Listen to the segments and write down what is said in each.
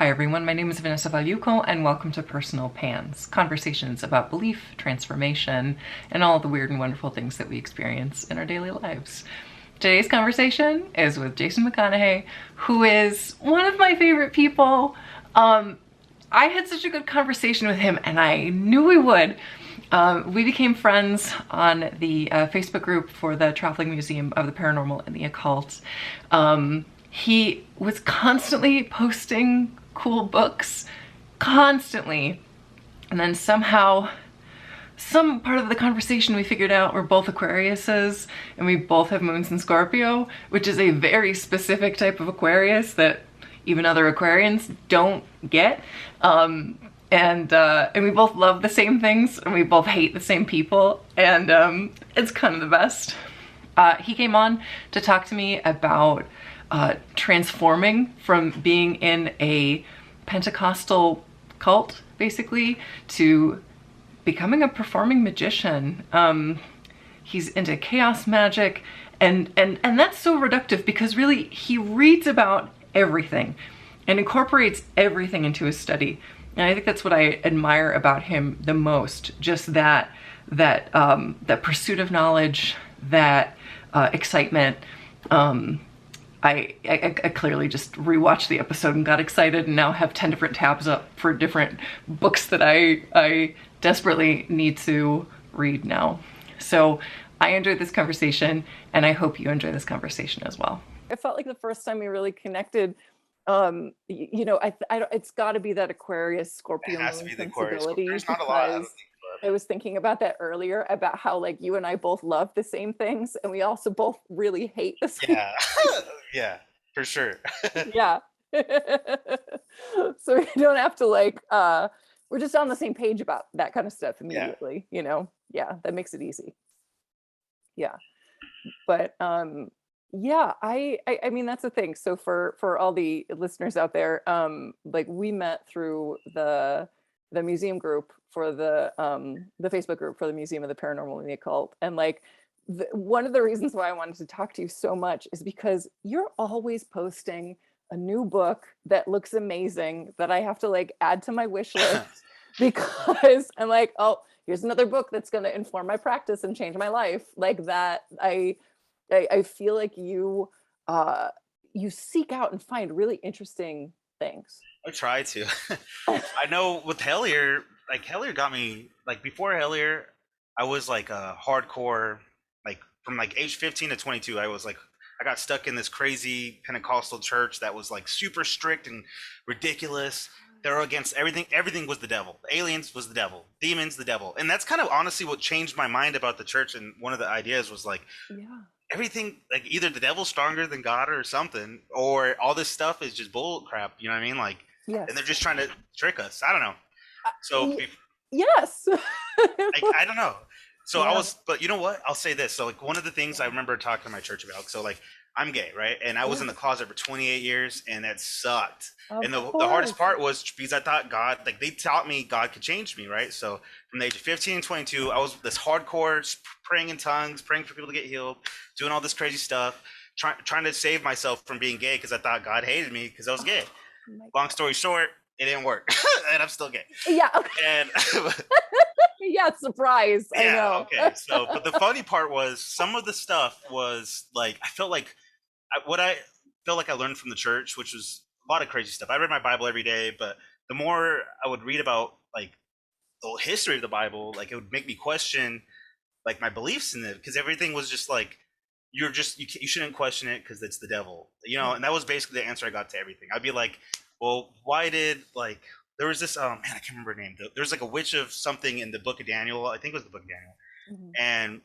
Hi everyone, my name is Vanessa Valuco and welcome to Personal Pans, conversations about belief, transformation, and all the weird and wonderful things that we experience in our daily lives. Today's conversation is with Jason McConahey, who is one of my favorite people. I had such a good conversation with him and I knew we would. We became friends on the Facebook group for the Traveling Museum of the Paranormal and the Occult. He was constantly posting cool books, constantly. And then somehow, some part of the conversation we figured out we're both Aquariuses and we both have moons in Scorpio, which is a very specific type of Aquarius that even other Aquarians don't get. And we both love the same things and we both hate the same people, and it's kind of the best. He came on to talk to me about transforming from being in a Pentecostal cult, basically, to becoming a performing magician. He's into chaos magic, and that's so reductive because really he reads about everything and incorporates everything into his study. And I think that's what I admire about him the most, just that pursuit of knowledge, that excitement. I clearly just rewatched the episode and got excited and now have 10 different tabs up for different books that I desperately need to read now. So I enjoyed this conversation and I hope you enjoy this conversation as well. I felt like the first time we really connected, it's got to be that Aquarius Scorpio It has to moon be the Aquarius. sensibility, There's not a lot, I don't because think, but I was thinking about that earlier about how like you and I both love the same things and we also both really hate the same. yeah, yeah, for sure. Yeah. So we don't have to we're just on the same page about that kind of stuff Yeah, immediately, you know? Yeah, that makes it easy. Yeah. But yeah, I mean that's the thing. So for all the listeners out there, like we met through the museum group for the Facebook group for the Museum of the Paranormal and the Occult. And like one of the reasons why I wanted to talk to you so much is because you're always posting a new book that looks amazing that I have to like add to my wish list because I'm like, oh, here's another book that's going to inform my practice and change my life. Like that, I feel like you seek out and find really interesting things. I try to. I know with Hellier, like Hellier got me like before Hellier, I was like a hardcore, like from like age 15 to 22. I got stuck in this crazy Pentecostal church that was like super strict and ridiculous. They were against everything. Everything was the devil. Aliens was the devil. Demons the devil. And that's kind of honestly what changed my mind about the church. And one of the ideas was like Yeah. everything, like either the devil's stronger than God or something, or all this stuff is just bull crap. You know what I mean? Like, and they're Yes. just trying to trick us. I don't know. So Yes. I don't know. So I Yeah. was, but you know what? I'll say this. So like one of the things I remember talking to my church about. So like I'm gay, right? And I was in Yeah. the closet for 28 years, and that sucked. Of And the hardest course. part was because I thought God, like they taught me God could change me, right? So from the age of 15 and 22, I was this hardcore praying in tongues, praying for people to get healed, doing all this crazy stuff, trying to save myself from being gay because I thought God hated me because I was gay. Oh my Long God. story short, it didn't work, and I'm still gay. Yeah. And Yeah. Surprise. I yeah, know. okay. So, but the funny part was some of the stuff was like I felt like what I felt like I learned from the church, which was a lot of crazy stuff. I read my Bible every day, but the more I would read about like the history of the Bible, like it would make me question like my beliefs in it because everything was just like you shouldn't question it because it's the devil, you know. And that was basically the answer I got to everything. I'd be like, well, why did like there was this man, I can't remember her name. There's like a witch of something in the book of Daniel. I think it was the book of Daniel, Mhm. and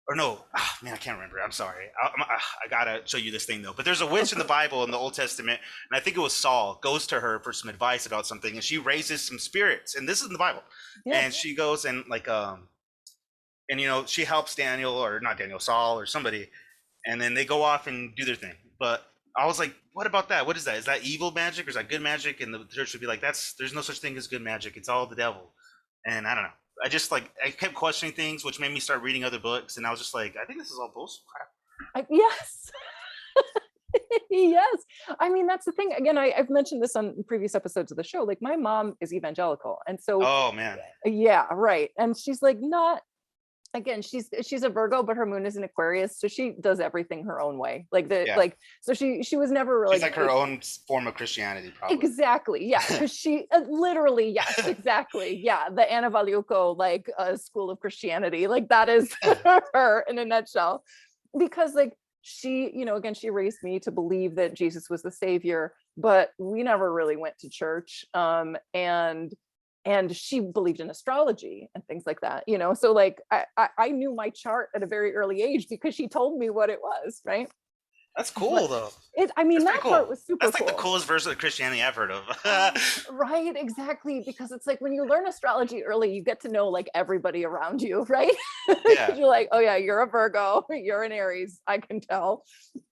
or no, man, I can't remember. I'm sorry. I gotta show you this thing though. But there's a witch in the Bible in the Old Testament, and I think it was Saul goes to her for some advice about something, and she raises some spirits, and this is in the Bible, Yeah. and she goes and like and you know she helps Daniel or not Daniel Saul or somebody, and then they go off and do their thing. But I was like, what about that? What is that? Is that evil magic or is that good magic? And the church would be like, there's no such thing as good magic. It's all the devil. And I don't know. I just like I kept questioning things, which made me start reading other books, and I was just like, I think this is all bullshit crap. Yes. Yes. I mean, that's the thing. Again, I've mentioned this on previous episodes of the show. Like, my mom is evangelical. And so, Oh man. yeah, right. And she's like, not, again, she's a Virgo, but her moon is in Aquarius. So she does everything her own way. Like, Yeah. so she was never She's like her own form of Christianity, probably. Exactly. Yeah. Because she literally, yes, exactly. Yeah. The Anna Valiuko, like, school of Christianity. Like, that is her in a nutshell. Because, like, she, again, she raised me to believe that Jesus was the savior, but we never really went to church. And she believed in astrology and things like that, so, like, I knew my chart at a very early age because she told me what it was, right? That's cool, though. I mean, That's that cool. part was super That's like cool. the coolest version of Christianity I've heard of. Right, exactly. Because it's like, when you learn astrology early, you get to know, like, everybody around you, right? Yeah. You're like, oh yeah, you're a Virgo, you're an Aries, I can tell.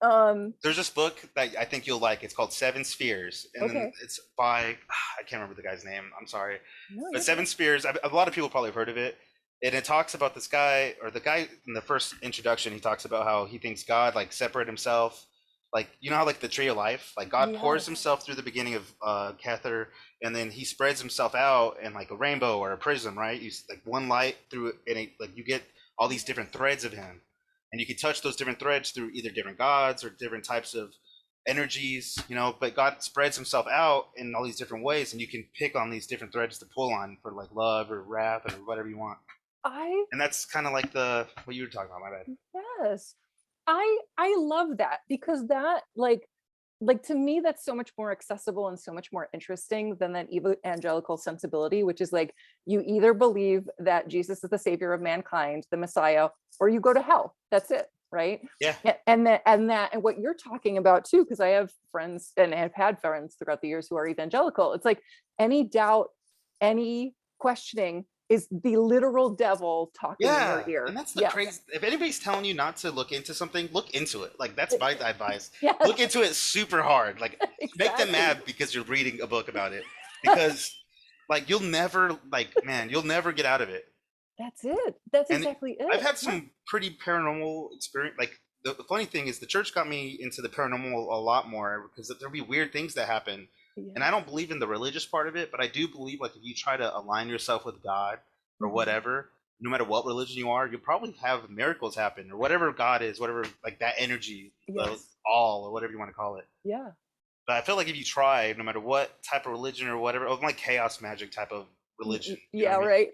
There's this book that I think you'll like. It's called Seven Spheres, and Okay. then it's by, I can't remember the guy's name. I'm sorry, No, but you're Seven fine. Spheres. A lot of people probably have heard of it, and it talks about this guy, or the guy in the first introduction. He talks about how he thinks God like separated himself, like how like the tree of life, like God pours Yes. himself through the beginning of Kether, and then he spreads himself out in like a rainbow or a prism, right? You like one light through it, and like you get all these different threads of him, and you can touch those different threads through either different gods or different types of energies, but God spreads himself out in all these different ways, and you can pick on these different threads to pull on for like love or wrath or whatever you want. I And that's kind of like what you were talking about. My bad. Yes. I love that, because that, like, to me, that's so much more accessible and so much more interesting than that evangelical sensibility, which is like, you either believe that Jesus is the savior of mankind, the Messiah, or you go to hell. That's it, right? Yeah. And what you're talking about too, because I have friends and have had friends throughout the years who are evangelical. It's like, any doubt, any questioning is the literal devil talking in your Yeah, ear. and that's the Yes. crazy. If anybody's telling you not to look into something, look into it. Like, that's my advice. Yes. Look into it super hard. Like, make them Exactly. mad because you're reading a book about it. Because, like, you'll never get out of it. That's it. That's And exactly it. I've had some pretty paranormal experience. Like, the funny thing is, the church got me into the paranormal a lot more because there'll be weird things that happen. And I don't believe in the religious part of it, but I do believe, like, if you try to align yourself with God or whatever, no matter what religion you are, you'll probably have miracles happen, or whatever God is, whatever, like, that energy, all, or whatever you want to call it. Yeah. But I feel like if you try, no matter what type of religion or whatever, like chaos magic type of religion. Yeah, right.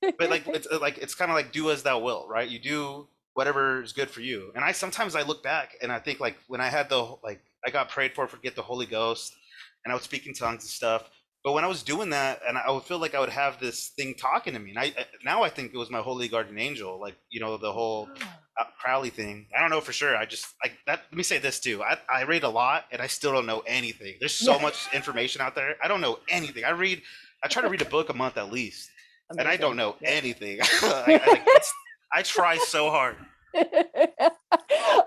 But it's kind of like do as thou wilt, right? You do whatever is good for you. And sometimes I look back and I think, like, when I had I got prayed for get the Holy Ghost, and I would speak in tongues and stuff. But when I was doing that, and I would feel like I would have this thing talking to me, and now I think it was my holy guardian angel, like, the whole Crowley thing. I don't know for sure. Let me say this too. I read a lot, and I still don't know anything. There's so much information out there. I don't know anything. I try to read a book a month at least, and I don't know anything. I try so hard.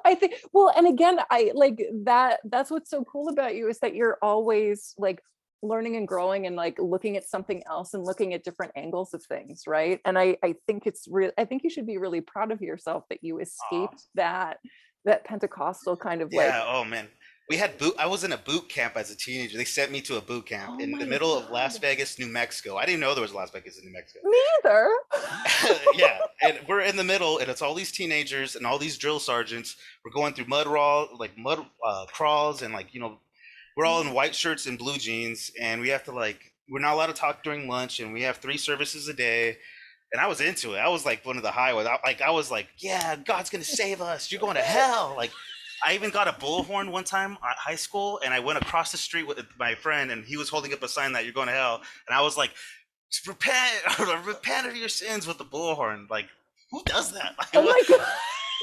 I think, well, and again, I like that's what's so cool about you, is that you're always, like, learning and growing and, like, looking at something else and looking at different angles of things, right? And I think it's real. I think you should be really proud of yourself that you escaped that Pentecostal kind of, like, oh man, I was in a boot camp as a teenager. They sent me to a boot camp in the middle of Las Vegas, New Mexico. I didn't know there was Las Vegas in New Mexico. Me either. Yeah, and we're in the middle, and it's all these teenagers and all these drill sergeants. We're going through mud crawls, and, like, we're all in white shirts and blue jeans, and we have to, like, we're not allowed to talk during lunch, and we have 3 services a day. And I was into it. I was like one of the highways. I was like, yeah, God's gonna save us. You're going to hell. Like, I even got a bullhorn one time at high school, and I went across the street with my friend, and he was holding up a sign that you're going to hell, and I was like, repent of your sins with the bullhorn. Like, who does that? Like, Oh my God.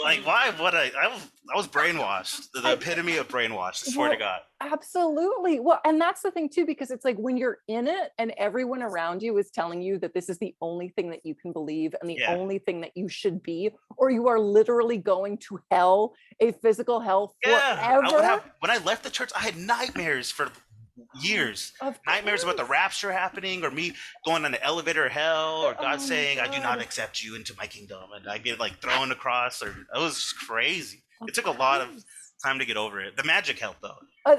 like, why? I was brainwashed. The epitome of brainwashed. I swear to God. Absolutely. Well, and that's the thing too, because it's like, when you're in it and everyone around you is telling you that this is the only thing that you can believe and the only thing that you should be, or you are literally going to hell, a physical hell forever. When I left the church, I had nightmares for years. Nightmares about the rapture happening, or me going on the elevator of hell, or God saying, I do not accept you into my kingdom, and I get, like, thrown across, or it was crazy. It took a lot of time to get over it. The magic helped though.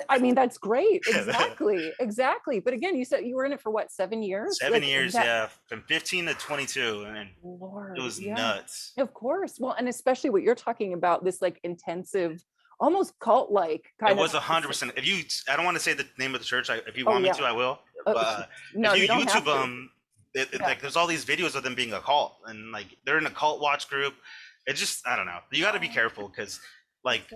I mean, that's great. Exactly. But again, you said you were in it for what, 7 years? 7 years, yeah, from 15 to 22, and Lord, it was yeah. nuts. Of course. Well, and especially what you're talking about, this like intensive, almost cult-like kind It was of. 100%. If you, I don't want to say the name of the church. If you want me to, I will. But no, if you don't have YouTube to. them, like there's all these videos of them being a cult, and like they're in a cult watch group. It just, I don't know. You got to be careful, because like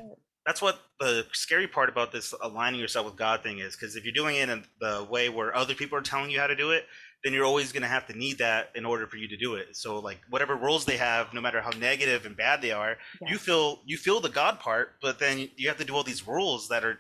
that's what the scary part about this aligning yourself with God thing is, because if you're doing it in the way where other people are telling you how to do it, then you're always going to have to need that in order for you to do it. So like whatever rules they have, no matter how negative and bad they are, you feel the God part, but then you have to do all these rules that are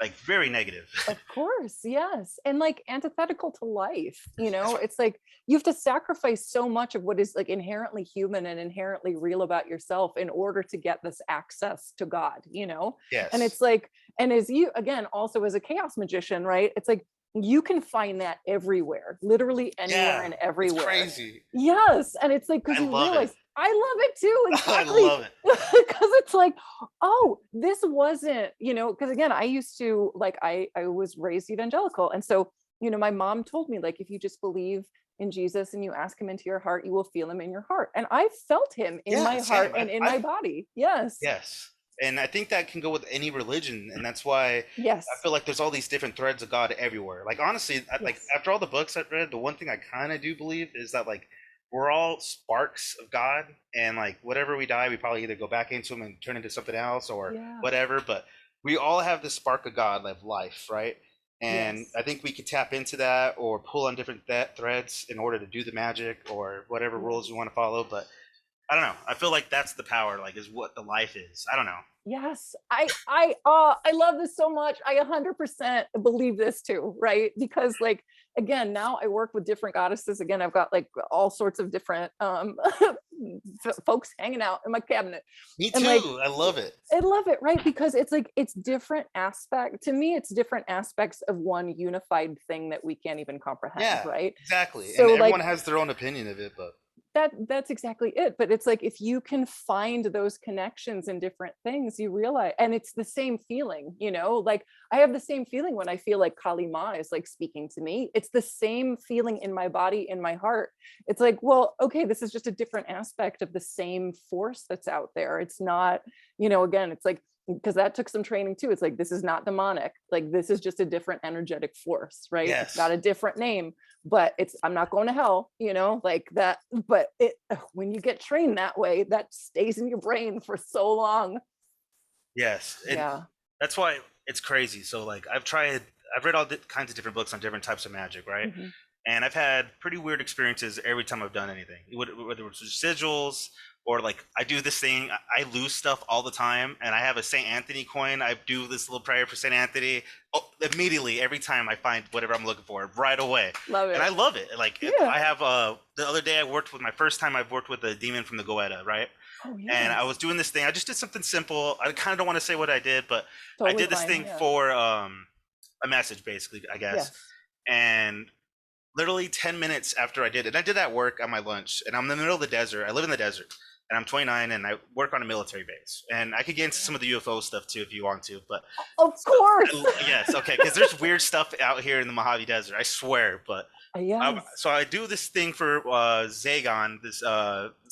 like very negative. Of course, yes. And like antithetical to life, it's like you have to sacrifice so much of what is like inherently human and inherently real about yourself in order to get this access to God, Yes. And it's like, and as you, again, also as a chaos magician, right? It's like, you can find that everywhere, literally anywhere and everywhere. It's crazy. Yes. And it's like, because you realize, I love it too. Exactly. I love it. Because it's like, oh, this wasn't, because again, I used to like, I was raised evangelical. And so, my mom told me, like, if you just believe in Jesus and you ask him into your heart, you will feel him in your heart. And I felt him in my heart and in my body. Yes. Yes. And I think that can go with any religion. And that's why I feel like there's all these different threads of God everywhere. Like, honestly, like after all the books I've read, the one thing I kind of do believe is that like, we're all sparks of God, and like whatever we die, we probably either go back into him and turn into something else or whatever, but we all have the spark of God, like life, right? And I think we could tap into that or pull on different threads in order to do the magic or whatever rules you want to follow. But I don't know. I feel like that's the power, like, is what the life is. I don't know. Yes, I love this so much. I 100% believe this too, right? Because like, again, now I work with different goddesses. Again, I've got like all sorts of different folks hanging out in my cabinet. Me too. Like, I love it. I love it, right? Because it's like, it's different aspect. To me, it's different aspects of one unified thing that we can't even comprehend, right? Exactly. So, and everyone has their own opinion of it, but that's exactly it. But it's like, if you can find those connections in different things, you realize, and it's the same feeling, like I have the same feeling when I feel like Kali Ma is like speaking to me. It's the same feeling in my body, in my heart. It's like, well, okay, this is just a different aspect of the same force that's out there. It's not, again, it's like, because that took some training too. It's like, this is not demonic. Like, this is just a different energetic force, right? Yes. It's got a different name, but I'm not going to hell, like that. But when you get trained that way, that stays in your brain for so long. Yes. That's why it's crazy. So like, I've read all kinds of different books on different types of magic, right? Mm-hmm. And I've had pretty weird experiences every time I've done anything, whether it's sigils or like I do this thing, I lose stuff all the time, and I have a St. Anthony coin. I do this little prayer for St. Anthony. Immediately, every time I find whatever I'm looking for, right away. Love it. And I love it. Like I have the other day my first time I've worked with a demon from the Goetta, right? Oh, yes. And I was doing this thing. I just did something simple. I kind of don't want to say what I did, but totally I did this thing for a message, basically, I guess. Yes. And literally 10 minutes after I did it, and I did that work on my lunch, and I'm in the middle of the desert. I live in the desert. And I'm 29 and I work on a military base. And I could get into some of the UFO stuff too if you want to, but of course. Yes, okay, because there's weird stuff out here in the Mojave Desert, I swear. But so I do this thing for Zagon, this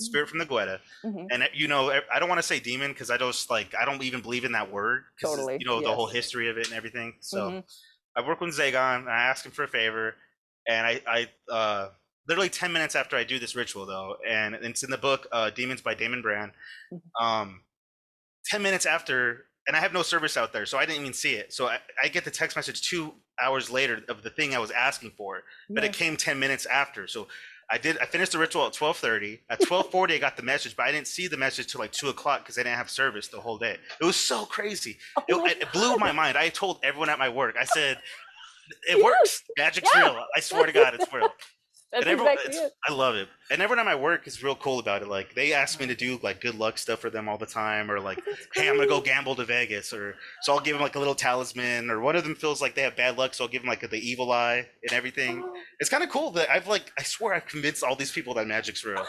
spirit from the Goetta. Mm-hmm. And I don't want to say demon because I don't even believe in that word. Totally. The whole history of it and everything. So I work with Zagon and I ask him for a favor, and I literally 10 minutes after I do this ritual, though, and it's in the book Demons by Damon Brand. 10 minutes after, and I have no service out there, so I didn't even see it. So I get the text message 2 hours later of the thing I was asking for, but it came 10 minutes after. So I finished the ritual at 12:30. At 12:40, I got the message, but I didn't see the message till like 2 o'clock because I didn't have service the whole day. It was so crazy. It blew my mind. I told everyone at my work, I said, it works. Magic's real. I swear to God, it's real. That's exactly it. I love it. And everyone at my work is real cool about it. Like, they ask me to do like good luck stuff for them all the time, or like, hey, I'm gonna go gamble to Vegas, or so I'll give them like a little talisman, or one of them feels like they have bad luck, so I'll give them like the evil eye and everything. It's kind of cool that I swear I've convinced all these people that magic's real.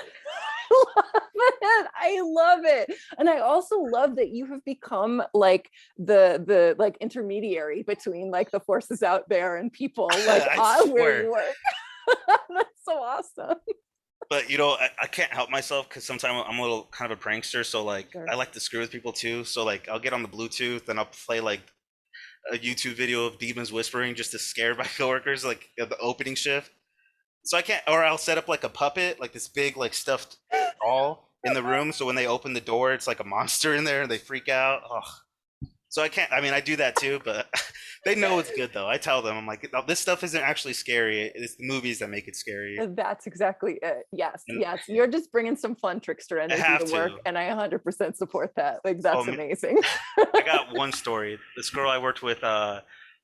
I love it. And I also love that you have become like the like intermediary between like the forces out there and people like on where you work. That's so awesome. But I can't help myself because sometimes I'm a little kind of a prankster, so like Sure. I like to screw with people too. So like I'll get on the Bluetooth and I'll play like a YouTube video of demons whispering just to scare my coworkers, like at the opening shift. So I can't, or I'll set up like a puppet, like this big like stuffed doll in the room, so when they open the door, it's like a monster in there and they freak out. Oh. So I can't. I mean, I do that too, but they know it's good though. I tell them, I'm like, no, this stuff isn't actually scary. It's the movies that make it scary. That's exactly it. Yes, And yes. You're just bringing some fun trickster I energy have to work, to. and I 100% support that. Like, that's Um, amazing. I got one story. This girl I worked with,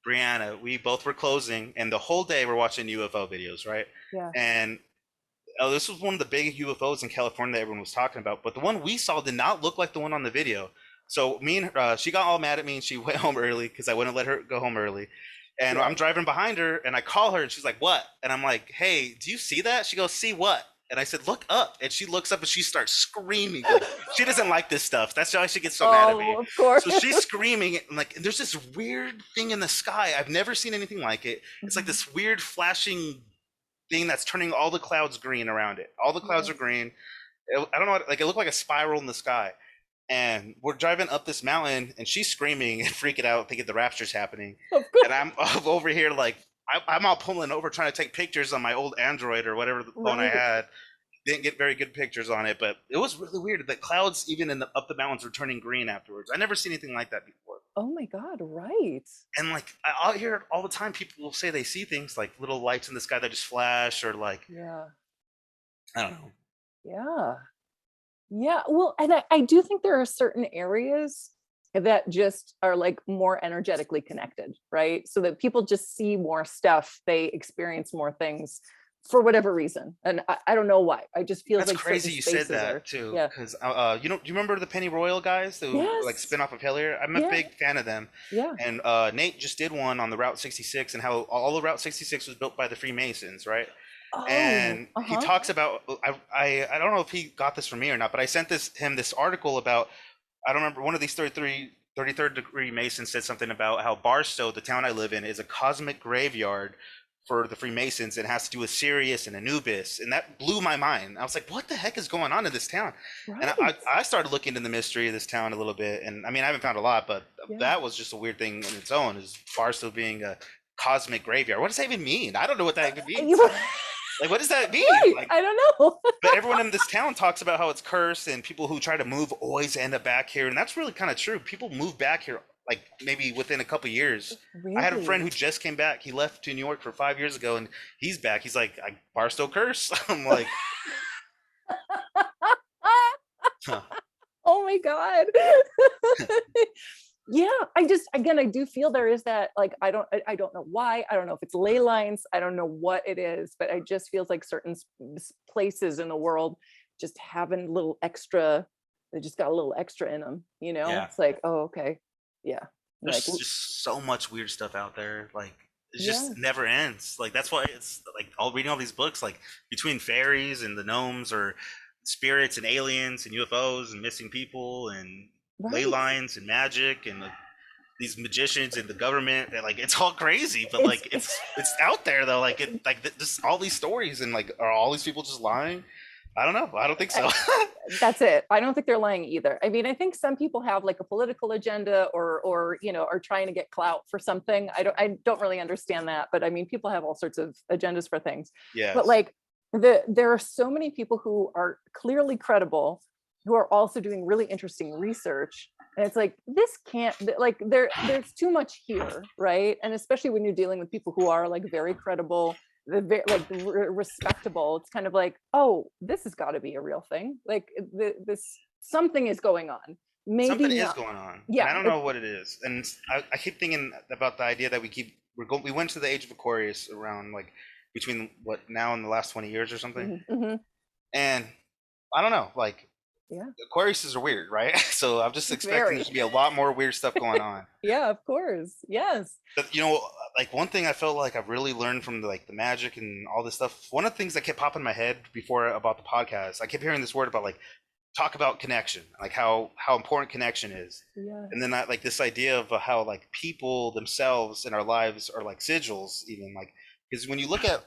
Brianna, we both were closing, and the whole day we're watching UFO videos, right? Yeah. And this was one of the big UFOs in California that everyone was talking about, but the one we saw did not look like the one on the video. So me and her, she got all mad at me, and she went home early because I wouldn't let her go home early. And Yeah. I'm driving behind her, and I call her, and she's like, "What?" And I'm like, "Hey, do you see that?" She goes, "See what?" And I said, "Look up." And she looks up, and she starts screaming. Like, she doesn't like this stuff. That's why she gets so mad at me. Oh, of course. So she's screaming, and like, there's this weird thing in the sky. I've never seen anything like it. It's like this weird flashing thing that's turning all the clouds green around it. All the clouds are green. I don't know, like it looked like a spiral in the sky. And we're driving up this mountain, and she's screaming and freaking out, thinking the rapture's happening. Of course. And I'm over here like I'm all pulling over, trying to take pictures on my old Android or whatever the phone I Right. had. Didn't get very good pictures on it, but it was really weird. The clouds, even up the mountains, were turning green afterwards. I never seen anything like that before. Oh my God, right. And like I'll hear it all the time. People will say they see things like little lights in the sky that just flash, or like Yeah. I don't know. Yeah. Yeah. Well, and I do think there are certain areas that just are like more energetically connected, right? So that people just see more stuff, they experience more things for whatever reason. And I don't know why. I just feel That's like crazy certain you said spaces are, that too, yeah. because do you remember the Penny Royal guys, the like Yes. spin off of Hellier? I'm a Yeah. big fan of them. Yeah. And Nate just did one on the Route 66 and how all the Route 66 was built by the Freemasons, right? Oh, And he uh-huh. talks about I don't know if he got this from me or not, but I sent him this article about, I don't remember, one of these 33rd degree Masons said something about how Barstow, the town I live in, is a cosmic graveyard for the Freemasons. It has to do with Sirius and Anubis, and that blew my mind. I was like, what the heck is going on in this town? Right. And I started looking into the mystery of this town a little bit, and I mean, I haven't found a lot, but Yeah. that was just a weird thing in its own, is Barstow being a cosmic graveyard. What does that even mean? I don't know what that even means. Like, what does that mean? Right. Like, I don't know. but everyone in this town talks about how it's cursed, and people who try to move always end up back here, and that's really kind of true. People move back here like maybe within a couple years. Really? I had a friend who just came back. He left to New York for 5 years ago, and he's back. He's like, Barstow curse. I'm like, huh. Oh my God. Yeah, I do feel there is that, like, I don't know why. I don't know if it's ley lines. I don't know what it is, but it just feels like certain places in the world just having a little extra, they just got a little extra in them, you know? Yeah. It's like, oh, okay. Yeah. There's Like, just so much weird stuff out there. Like, it just Yeah. never ends. Like, that's why it's like all reading all these books, like between fairies and the gnomes, or spirits and aliens and UFOs and missing people and ley right. lines and magic and like these magicians and the government, and like it's all crazy, but It's- like it's out there though. Like just all these stories, and like, are all these people just lying? I don't know. I don't think so. That's it. I don't think they're lying either. I mean, I think some people have like a political agenda, or are trying to get clout for something. I don't really understand that, but I mean, people have all sorts of agendas for things. Yeah. But like there are so many people who are clearly credible, who are also doing really interesting research. And it's like, this can't, like, there's too much here, right? And especially when you're dealing with people who are like very credible, respectable, it's kind of like, oh, this has got to be a real thing. Like, this something is going on. Maybe something not. is going on. Yeah, And I don't know what it is. And I keep thinking about the idea that we went to the age of Aquarius around like between what now and the last 20 years or something. Mm-hmm. And I don't know, like, Yeah. Aquariuses are weird, right? So I'm just expecting Very. there to be a lot more weird stuff going on. Yeah, of course. Yes. But you know, like one thing I felt like I've really learned from like the magic and all this stuff. One of the things that kept popping in my head before about the podcast, I kept hearing this word about like talk about connection, like how important connection is. Yeah. And then like this idea of how like people themselves in our lives are like sigils, even like because when you look at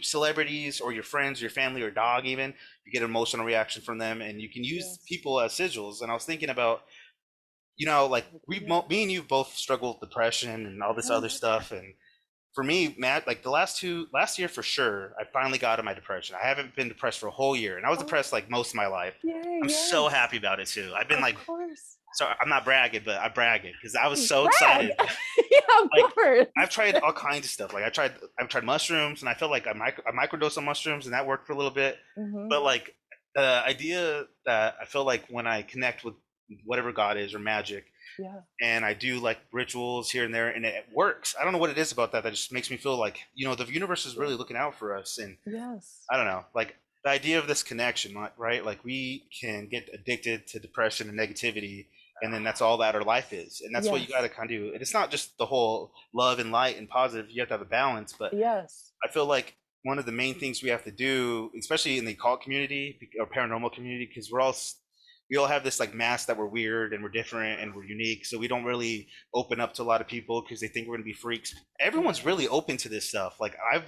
celebrities or your friends, your family, or dog, even you get an emotional reaction from them, and you can use people as sigils. And I was thinking about like me and you both struggle with depression and all this other stuff. And for me, Matt, like the last year for sure, I finally got out of my depression. I haven't been depressed for a whole year, and I was depressed like most of my life. Yay, I'm so happy about it too. I've been of like, course. so I'm not bragging, but I'm bragging because I was so excited. Yeah, of Like, course. I've tried all kinds of stuff. Like I've tried mushrooms, and I felt like I microdosed on mushrooms, and that worked for a little bit. But like the idea that I feel like when I connect with whatever God is or magic, and I do like rituals here and there, and it works. I don't know what it is about that just makes me feel like the universe is really looking out for us. And I don't know, like the idea of this connection, right? Like we can get addicted to depression and negativity, and then that's all that our life is, and that's what you got to kind of do. And it's not just the whole love and light and positive. You have to have a balance. But I feel like one of the main things we have to do, especially in the occult community or paranormal community, because we all have this like mask that we're weird and we're different and we're unique, so we don't really open up to a lot of people because they think we're gonna be freaks. Everyone's really open to this stuff. Like I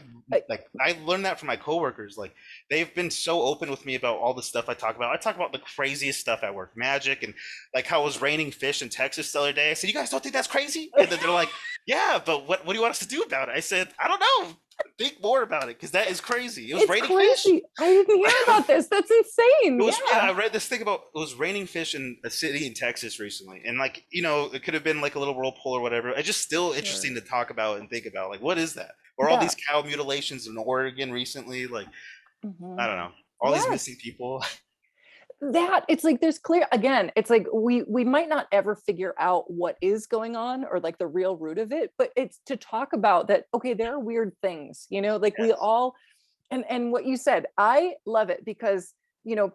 learned that from my coworkers. Like they've been so open with me about all the stuff I talk about. I talk about the craziest stuff at work, magic, and like how it was raining fish in Texas the other day. I said, "You guys don't think that's crazy?" And then they're like, "Yeah, but what do you want us to do about it?" I said, "I don't know. Think more about it because that is crazy. It was raining fish." I didn't hear about this. That's insane. I read this thing about it was raining fish in a city in Texas recently, and like it could have been like a little whirlpool or whatever. It's just still interesting to talk about and think about, like, what is that? Or all these cow mutilations in Oregon recently, like I don't know, all these missing people. That it's like there's clear again, it's like we might not ever figure out what is going on or like the real root of it, but it's to talk about that. Okay, there are weird things, like we all and what you said, I love it because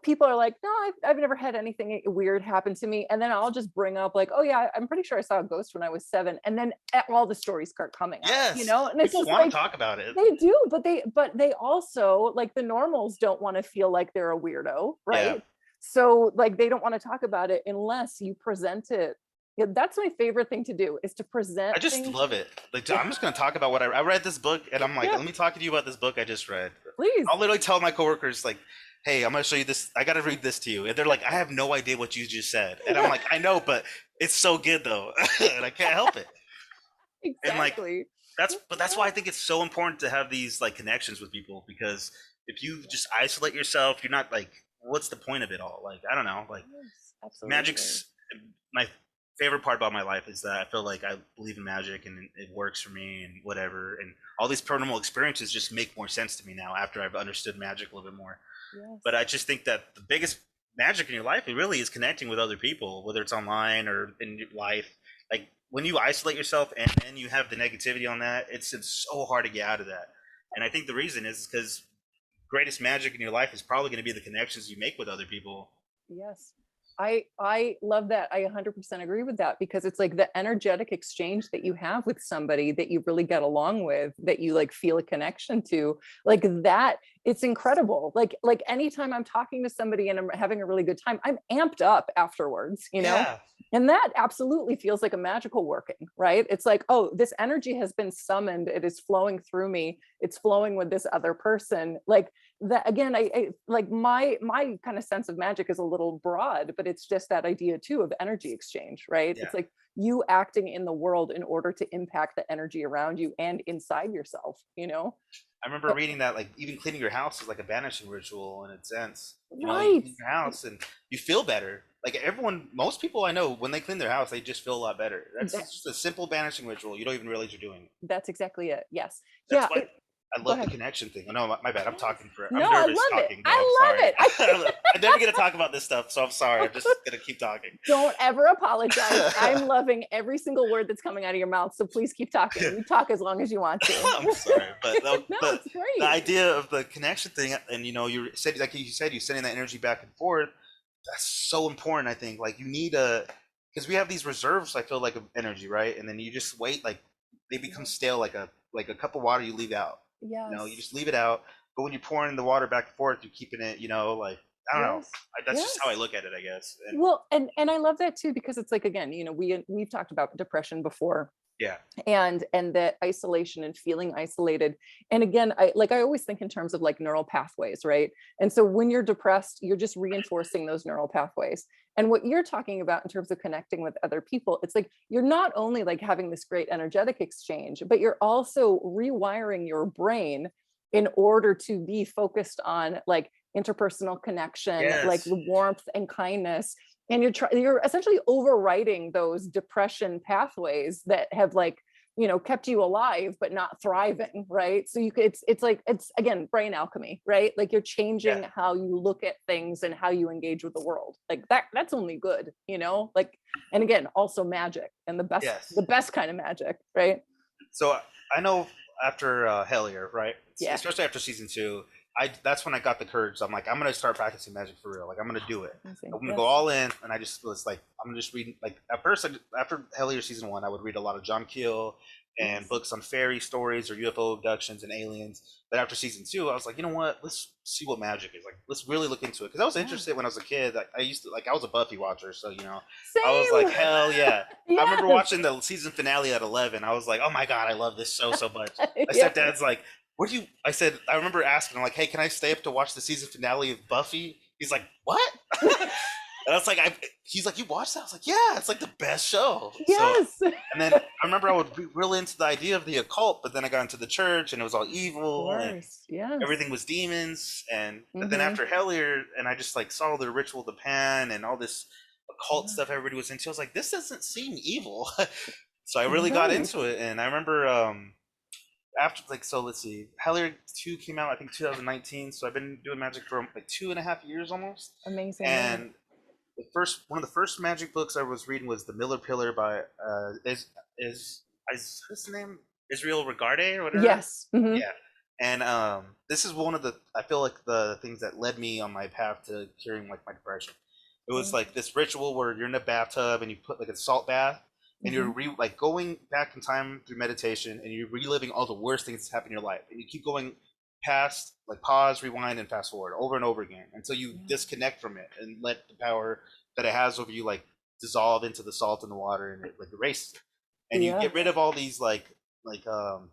people are like, no, I've never had anything weird happen to me, and then I'll just bring up like, oh yeah, I'm pretty sure I saw a ghost when I was 7, and then all the stories start coming up, and it's just want to talk about it. They do, but they also, like, the normals don't want to feel like they're a weirdo, right? So like they don't want to talk about it unless you present it. That's my favorite thing to do, is to present. I just love it. Like I'm just going to talk about what I read this book, and I'm like, let me talk to you about this book I just read. Please. I'll literally tell my coworkers like, hey, I'm going to show you this. I got to read this to you. And they're like, I have no idea what you just said. And I'm like, I know, but it's so good though. And I can't help it. Exactly. And like, that's why I think it's so important to have these like connections with people, because if you just isolate yourself, you're not like, what's the point of it all? Like, I don't know, like magic's my favorite part about my life is that I feel like I believe in magic and it works for me and whatever. And all these paranormal experiences just make more sense to me now after I've understood magic a little bit more. But I just think that the biggest magic in your life, it really is connecting with other people, whether it's online or in your life. Like when you isolate yourself and then you have the negativity on that, it's so hard to get out of that. And I think the reason is because greatest magic in your life is probably going to be the connections you make with other people. Yes. I love that. I 100% agree with that, because it's like the energetic exchange that you have with somebody that you really get along with, that you like feel a connection to, like that. It's incredible. Like anytime I'm talking to somebody and I'm having a really good time, I'm amped up afterwards, and that absolutely feels like a magical working, right? It's like, oh, this energy has been summoned. It is flowing through me. It's flowing with this other person. Like that, again, I like my kind of sense of magic is a little broad, but it's just that idea too of energy exchange, right? It's like you acting in the world in order to impact the energy around you and inside yourself, I remember reading that like even cleaning your house is like a banishing ritual in a sense. You clean your house and you feel better. Like most people I know, when they clean their house, they just feel a lot better. That's just a simple banishing ritual. You don't even realize you're doing it. That's exactly it. Yes. That's why I love the connection thing. Oh, no, my bad. I'm talking for. I'm nervous I love talking. It. I love it. I'm never gonna talk about this stuff, so I'm sorry. I'm just gonna keep talking. Don't ever apologize. I'm loving every single word that's coming out of your mouth. So please keep talking. You talk as long as you want to. I'm sorry, but it's great. The idea of the connection thing, and you said, like you said, you're sending that energy back and forth. that's so important. I think like you need a, because we have these reserves, I feel like, of energy, right? And then you just wait, like they become stale, like a cup of water you leave out. You know, you Yes. just leave it out. But when you're pouring the water back and forth, you're keeping it, you know, like I don't know. Yes. That's just how I Yes. look at it, I guess. And Well, and I love that too, because it's like, again, we've talked about depression before, yeah, and that isolation and feeling isolated. And again, I always think in terms of like neural pathways, right? And so when you're depressed, you're just reinforcing those neural pathways. And what you're talking about in terms of connecting with other people, it's like you're not only like having this great energetic exchange, but you're also rewiring your brain in order to be focused on like interpersonal connection, like yes, the warmth and kindness. And you're essentially overwriting those depression pathways that have like, kept you alive but not thriving, right? So it's like, it's again brain alchemy, right? Like you're yeah, changing how you look at things and how you engage with the world. Like that's only good, like, and again, also magic, and the yes. best kind of magic, right? So I know after Hellier, right? Yeah. Especially after season two, I that's when I got the courage. I'm like, I'm gonna start practicing magic for real. Like, I'm gonna do it. Amazing. I'm gonna go Yes. all in, and I just was like, I'm just reading. Like at first, after Hellier season one, I would read a lot of John Keel and Yes. books on fairy stories or UFO abductions and aliens. But after season two, I was like, you know what? Let's see what magic is like. Let's really look into it because I was Yeah. interested when I was a kid. I used to like I was a Buffy watcher, so I was like, Same. hell yeah. I remember Yes. watching the season finale at 11. I was like, oh my god, I love this show so much. My Yes. stepdad's like, what do you? I said, I remember asking him like, hey, can I stay up to watch the season finale of Buffy? He's like, what? And I was like, he's like, you watched that? I was like, yeah, it's like the best show. So, Yes. and then I remember I would be really into the idea of the occult, but then I got into the church and it was all Of evil and course. Yes. everything was demons. And but then Mm-hmm. after Hellier, and I just like saw the ritual of the pan and all this occult Yeah. stuff everybody was into, I was like, this doesn't seem evil. So I really got Right. into it, and I remember after like so let's see, Hellier 2 came out I think 2019, so I've been doing magic for like 2.5 years almost. Amazing. Yeah. And the first one of the first magic books I was reading was The Miller Pillar by is what's his name, Israel Regarde or whatever. Yes. Hmm. Yeah. And this is one of the, I feel like, the things that led me on my path to curing like my depression. It was like this ritual where you're in a bathtub and you put like a salt bath, and you're Hmm. like going back in time through meditation, and you're reliving all the worst things that happened in your life, and you keep going past, like pause, rewind, and fast forward over and over again until you Yeah. disconnect from it and let the power that it has over you like dissolve into the salt in the water, and it like erases it. And you Yeah. get rid of all these like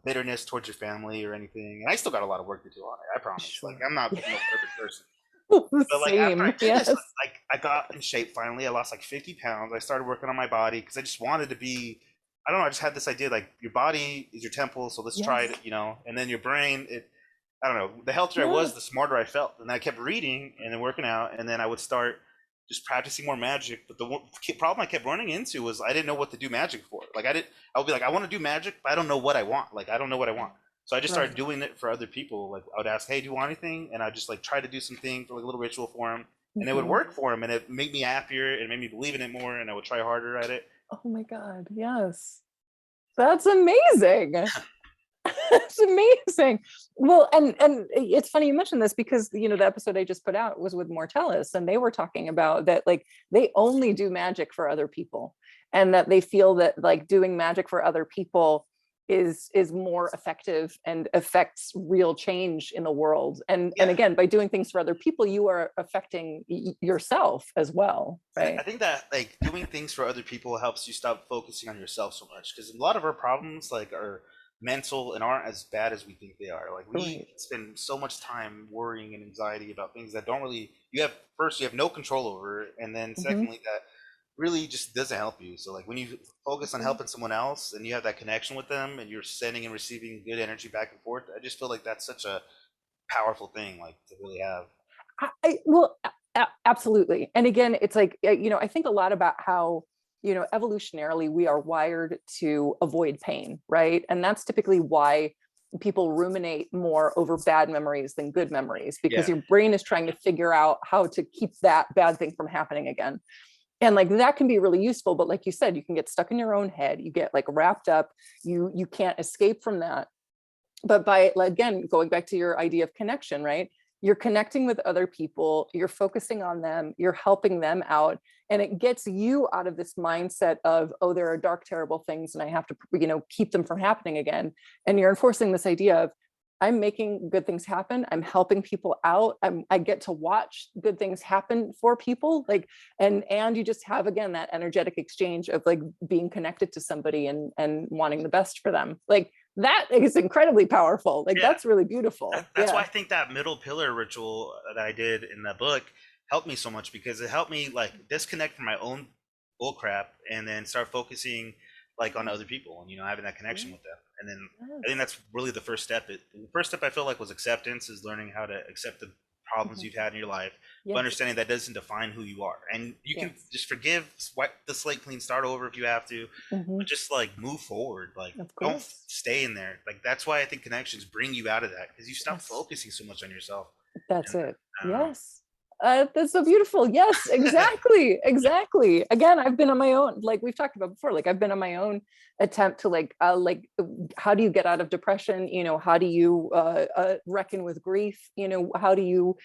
bitterness towards your family or anything. And I still got a lot of work to do on it, I promise. Like, Sure. I'm not no perfect person. But like after I Same. did this, Yes. like I got in shape finally. I lost like 50 pounds. I started working on my body because I just wanted to be. I don't know. I just had this idea like your body is your temple, so let's try Yes. it, and then your brain. I don't know. The healthier I Yeah. was, the smarter I felt. And I kept reading and then working out, and then I would start just practicing more magic. But the problem I kept running into was I didn't know what to do magic for. Like I would be like, I want to do magic, but I don't know what I want. Like I don't know what I want. So I just started Right. doing it for other people. Like I would ask, "Hey, do you want anything?" And I just like try to do something for like a little ritual for them, and it would Hmm. work for them, and it made me happier, and it made me believe in it more, and I would try harder at it. Oh my God. Yes. That's amazing. That's amazing. Well, and it's funny you mentioned this because the episode I just put out was with Mortellus, and they were talking about that like they only do magic for other people, and that they feel that like doing magic for other people is more effective and affects real change in the world. And Yeah, again, by doing things for other people, you are affecting yourself as well, I right? think that like doing things for other people helps you stop focusing on yourself so much because a lot of our problems like are mental and aren't as bad as we think they are. Like we Right. spend so much time worrying and anxiety about things that don't really you have no control over, and then Hmm. secondly that really just doesn't help you. So like when you focus on helping someone else and you have that connection with them and you're sending and receiving good energy back and forth, I just feel like that's such a powerful thing like to really have. Well, absolutely. And again, it's like, I think a lot about how, evolutionarily we are wired to avoid pain, right? And that's typically why people ruminate more over bad memories than good memories, because Yeah. your brain is trying to figure out how to keep that bad thing from happening again. And like that can be really useful, but like you said, you can get stuck in your own head, you get like wrapped up, you can't escape from that. But by, like, again, going back to your idea of connection, right? you're connecting with other people, you're focusing on them, you're helping them out. And it gets you out of this mindset of, oh, there are dark, terrible things and I have to, keep them from happening again. And you're enforcing this idea of, I'm making good things happen. I'm helping people out. I get to watch good things happen for people. Like, and you just have, again, that energetic exchange of like being connected to somebody and wanting the best for them. Like, that is incredibly powerful. Like, that's really beautiful. That's why I think that middle pillar ritual that I did in that book helped me so much, because it helped me like disconnect from my own bull crap and then start focusing like on other people and, having that connection with them. And then I think that's really the first step. The first step I feel like was acceptance, is learning how to accept the problems you've had in your life, but understanding that doesn't define who you are. And you can just forgive, wipe the slate clean, start over if you have to, but just like move forward. Like, don't stay in there. Like, that's why I think connections bring you out of that, because you stop focusing so much on yourself. That's it. Yes. That's so beautiful. Yes, exactly. Exactly. Again, I've been on my own, like we've talked about before, like I've been on my own attempt to like how do you get out of depression? How do you reckon with grief? How do you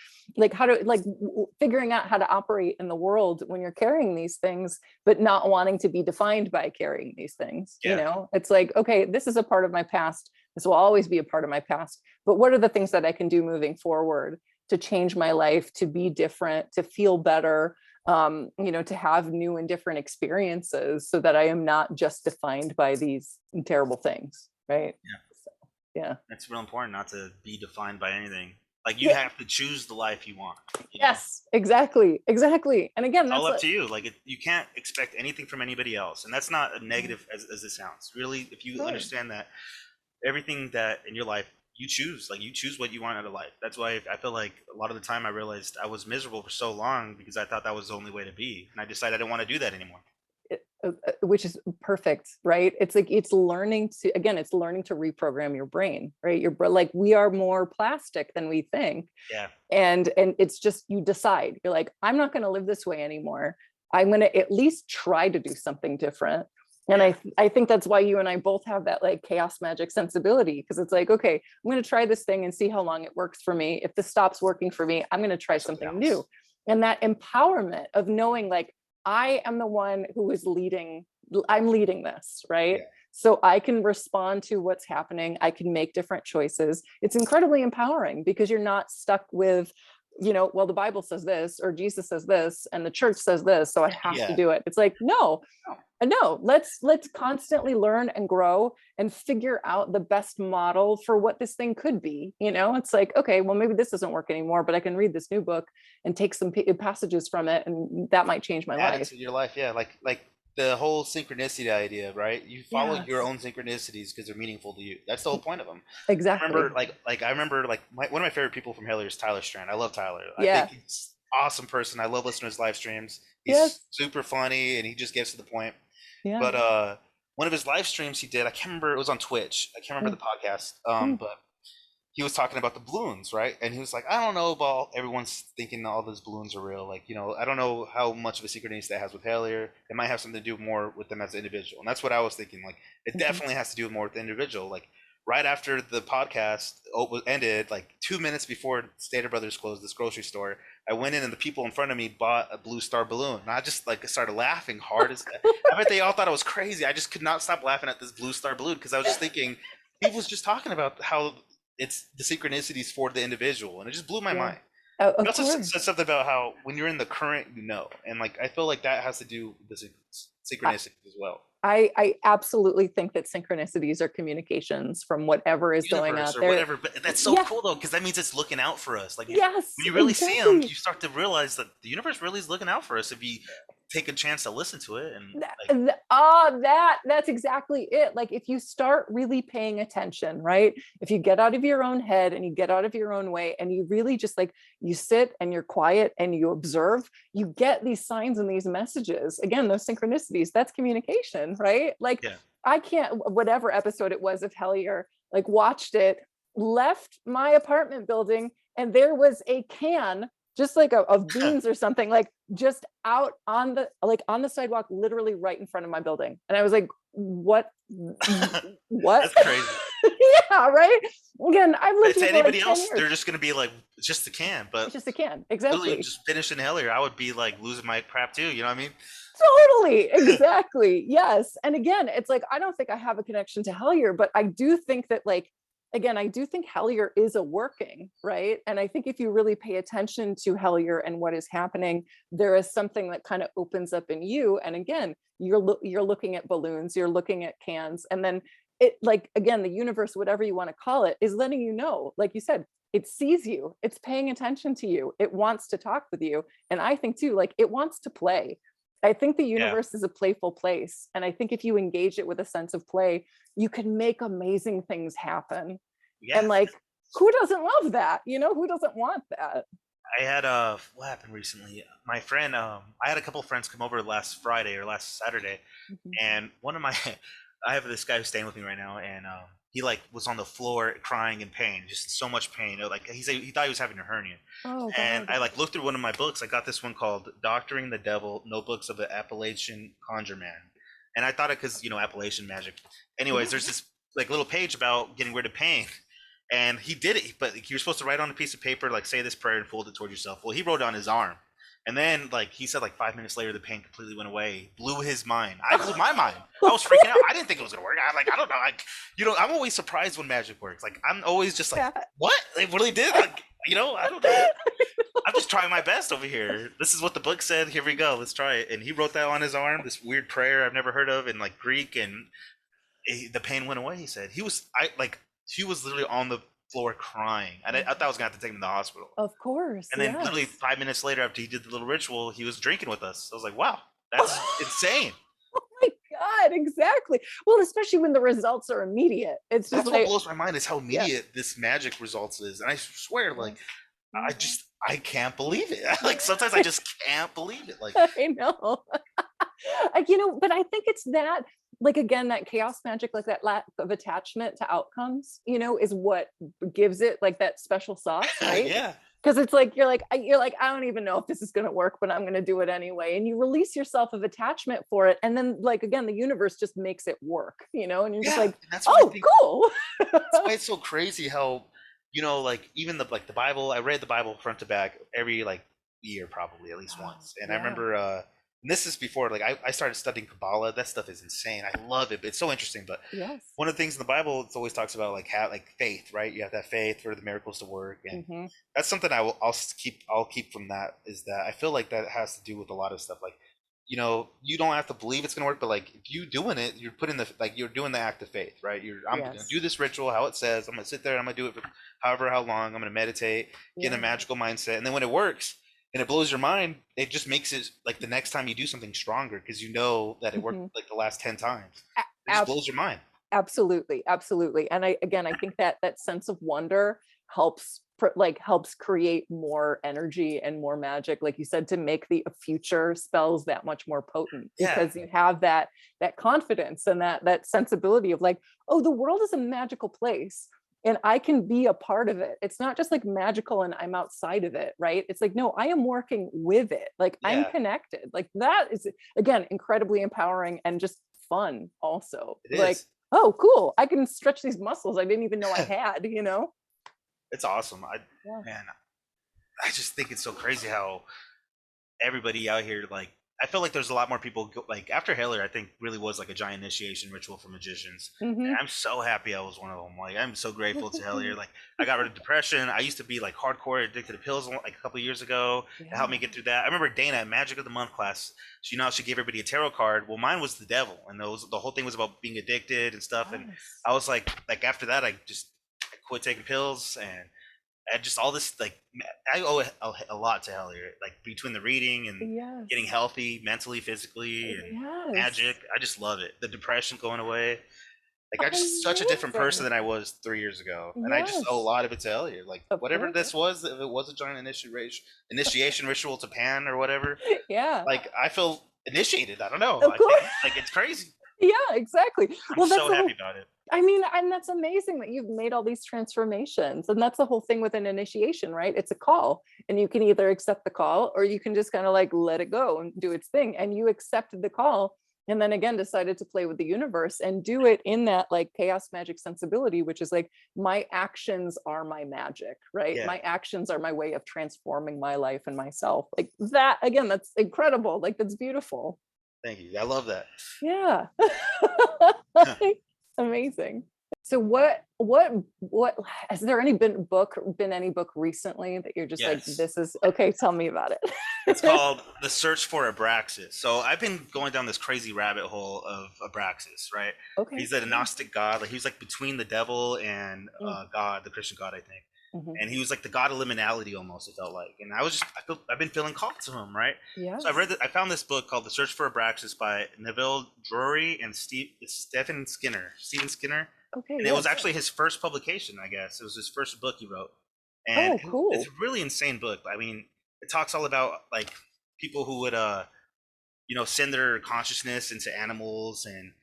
figuring out how to operate in the world when you're carrying these things, but not wanting to be defined by carrying these things. It's like, okay, this is a part of my past. This will always be a part of my past, but what are the things that I can do moving forward to change my life, to be different, to feel better, to have new and different experiences, so that I am not just defined by these terrible things, right? Yeah. It's real important not to be defined by anything. Like, you have to choose the life you want. Yes, exactly. And again, it's all up to you. Like, you can't expect anything from anybody else. And that's not a negative as it sounds. Really, if you understand that everything that in your life, you choose what you want out of life. That's why I feel like a lot of the time I realized I was miserable for so long, because I thought that was the only way to be. And I decided I didn't want to do that anymore. Which is perfect, right? It's like, it's learning to reprogram your brain, right? Like, we are more plastic than we think. Yeah. And it's just, you decide, you're like, I'm not going to live this way anymore. I'm going to at least try to do something different. And I think that's why you and I both have that like chaos magic sensibility, because it's like, okay, I'm going to try this thing and see how long it works for me. If this stops working for me, I'm going to try something new. And that empowerment of knowing, like, I am the one who is I'm leading this, right? Yeah. So I can respond to what's happening. I can make different choices. It's incredibly empowering, because you're not stuck with, well, the Bible says this, or Jesus says this, and the church says this, so I have to do it. It's like, no, let's constantly learn and grow and figure out the best model for what this thing could be. It's like, okay, well, maybe this doesn't work anymore, but I can read this new book and take some passages from it, and that might change my life. Your life, yeah. Like the whole synchronicity idea, right? You follow your own synchronicities because they're meaningful to you. That's the whole point of them. Exactly. I remember one of my favorite people from Hellier is Tyler Strand. I love Tyler. I think he's an awesome person. I love listening to his live streams. He's super funny, and he just gets to the point. Yeah. But one of his live streams he did, I can't remember, it was on Twitch. I can't remember the podcast. But he was talking about the balloons, right? And he was like, I don't know about everyone's thinking all those balloons are real. Like, I don't know how much of a synchronicity that has with Hellier. It might have something to do more with them as an individual. And that's what I was thinking. Like, it definitely has to do more with the individual. Like, right after the podcast ended, like 2 minutes before Stater Brothers closed this grocery store, I went in and the people in front of me bought a blue star balloon. And I just like started laughing hard as I bet they all thought I was crazy. I just could not stop laughing at this blue star balloon, because I was just thinking, people was just talking about how it's the synchronicities for the individual, and it just blew my mind. It also said something about how when you're in the current, and like I feel like that has to do with the synchronicities as well. I absolutely think that synchronicities are communications from whatever is going out there. Whatever, but that's so cool though, because that means it's looking out for us. Like, when you really see them, you start to realize that the universe really is looking out for us if you take a chance to listen to it. And that's exactly it. Like, if you start really paying attention, right? If you get out of your own head and you get out of your own way, and you really just like, you sit and you're quiet and you observe, you get these signs and these messages. Again, those synchronicities, that's communication, right? Like, I can't, whatever episode it was of Hellier, like, watched it, left my apartment building, and there was a can, just like of beans or something, like just out on the sidewalk, literally right in front of my building. And I was like, what? That's crazy. Yeah, right. Again, I've lived To here for like anybody 10 else, years. they're just gonna be like, it's just a can. But It's just a can. literally Exactly. just finishing Hellier, I would be like losing my crap too. You know what I mean? Totally. Exactly. Yes. And again, it's like, I don't think I have a connection to Hellier, but I do think that, like, again, I do think Hellier is a working, right? And I think if you really pay attention to Hellier and what is happening, there is something that kind of opens up in you. And again, you're looking at balloons, you're looking at cans, and then it, like, again, the universe, whatever you want to call it, is letting you know, like you said, it sees you, it's paying attention to you, it wants to talk with you. And I think too, like, it wants to play. I think the Yeah. universe is a playful place. And I think if you engage it with a sense of play, you can make amazing things happen. Yeah. And like, who doesn't love that? You know, who doesn't want that? I had what happened recently? My friend, I had a couple of friends come over last Friday or last Saturday, and one of my, I have this guy who's staying with me right now, and he like was on the floor crying in pain, just so much pain. Like he thought he was having a hernia. Oh, And God. I like looked through one of my books. I got this one called "Doctoring the Devil: Notebooks of the Appalachian Conjure Man," and I thought it because Appalachian magic. Anyways, there's this like little page about getting rid of pain. And he did it, but you're supposed to write on a piece of paper, like say this prayer and fold it toward yourself. Well, he wrote it on his arm. And then, like he said, like 5 minutes later, the pain completely went away. Blew his mind. I blew my mind. I was freaking out. I didn't think it was gonna work. I don't know. Like, I'm always surprised when magic works. Like, I'm always just like, what? They really did? Like, I don't know. I'm just trying my best over here. This is what the book said. Here we go. Let's try it. And he wrote that on his arm. This weird prayer I've never heard of in like Greek, and the pain went away. He said he was literally on the floor crying. I thought I was gonna have to take him to the hospital. Of course. And then literally 5 minutes later, after he did the little ritual, he was drinking with us. I was like, wow, that's insane. Oh my God, exactly. Well, especially when the results are immediate. It's just That's like, what blows my mind is how immediate this magic results is. And I swear, like, I can't believe it. Like sometimes I just can't believe it. Like, I know. But I think it's that, like, again, that chaos magic, like that lack of attachment to outcomes, is what gives it like that special sauce, right? Yeah. Because it's like you're like, I don't even know if this is going to work, but I'm going to do it anyway. And you release yourself of attachment for it, and then, like, again, the universe just makes it work, and you're just like, oh, cool. That's why it's so crazy how like even the Bible. I read the Bible front to back every like year, probably at least once. And I remember, and this is before like I started studying Kabbalah. That stuff is insane. I love it. It's so interesting. But one of the things in the Bible, it always talks about like faith, right? You have that faith for the miracles to work, and that's something I'll keep from that, is that I feel like that has to do with a lot of stuff. Like, you don't have to believe it's gonna work, but like if you doing it, you're putting you're doing the act of faith, right? I'm gonna do this ritual how it says. I'm gonna sit there and I'm gonna do it for how long. I'm gonna meditate, get in a magical mindset, and then when it works and it blows your mind, it just makes it like the next time you do something stronger because you know that it worked like the last 10 times. It just blows your mind. Absolutely. And I think that sense of wonder helps create more energy and more magic, like you said, to make the future spells that much more potent, because you have that confidence and that sensibility of like, oh, the world is a magical place and I can be a part of it. It's not just like magical and I'm outside of it, right? It's like, no, I am working with it. Like I'm connected. Like that is, again, incredibly empowering and just fun also. Like, oh, cool. I can stretch these muscles I didn't even know I had, It's awesome. Man, I just think it's so crazy how everybody out here, like, I feel like there's a lot more people like after Hellier, I think really was like a giant initiation ritual for magicians. And I'm so happy I was one of them. Like, I'm so grateful to Hellier. Like, I got rid of depression. I used to be like hardcore addicted to pills like a couple of years ago. It helped me get through that. I remember Dana at Magic of the Month class. She gave everybody a tarot card. Well, mine was the devil, and the whole thing was about being addicted and stuff. And I was like after that, I quit taking pills, and just all this, like, I owe a lot to Hellier, like between the reading and getting healthy mentally, physically, and magic. I just love it. The depression going away. Like, I'm just such a different person than I was 3 years ago, and I just owe a lot of it to Hellier. Like, whatever this was, if it was a giant initiation ritual to Pan or whatever, like, I feel initiated. I don't know. Like, it's crazy. Yeah, exactly. I'm so happy about it. I mean, and that's amazing that you've made all these transformations. And that's the whole thing with an initiation, right? It's a call, and you can either accept the call or you can just kind of like let it go and do its thing. And you accepted the call and then again decided to play with the universe and do it in that like chaos magic sensibility, which is like, my actions are my magic, right? Yeah. My actions are my way of transforming my life and myself. Like that, again, that's incredible. Like that's beautiful. Thank you. I love that. Yeah. Amazing. So what has there been any book recently that you're just like, Yes. this is okay, tell me about it? It's called The Search for Abraxas. So I've been going down this crazy rabbit hole of Abraxas, right? Okay. He's a Gnostic god. Like he was like between the devil and God, the Christian God, I think. Mhm. And he was like the god of liminality almost, it felt like. And I've been feeling called to him, right? Yeah. So I found this book called The Search for Abraxas by Neville, Drury, and Stefan Skinner. Okay. And it was actually his first publication, I guess. It was his first book he wrote. And cool. it's a really insane book. I mean, it talks all about like people who would send their consciousness into animals, and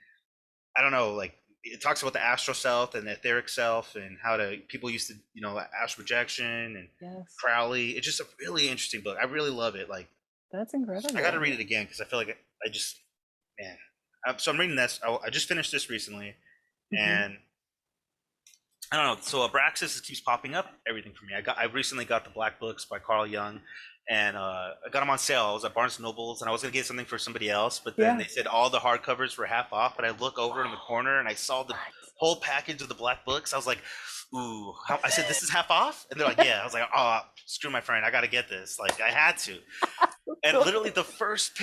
I don't know, like it talks about the astral self and the etheric self and how people used to, astral projection and Crowley. It's just a really interesting book. I really love it. Like that's incredible. I got to read it again because I feel like so I'm reading this. I just finished this recently, and I don't know. So Abraxas keeps popping up everything for me. I recently got the Black Books by Carl Jung, and I got them on sale. I was at Barnes and Nobles, and I was gonna get something for somebody else, but then they said all the hardcovers were half off. But I look over in the corner and I saw the whole package of the Black Books. I was like, "Ooh!" I said, "This is half off," and they're like, "Yeah." I was like, "Oh, screw my friend! I got to get this." Like I had to. And literally the first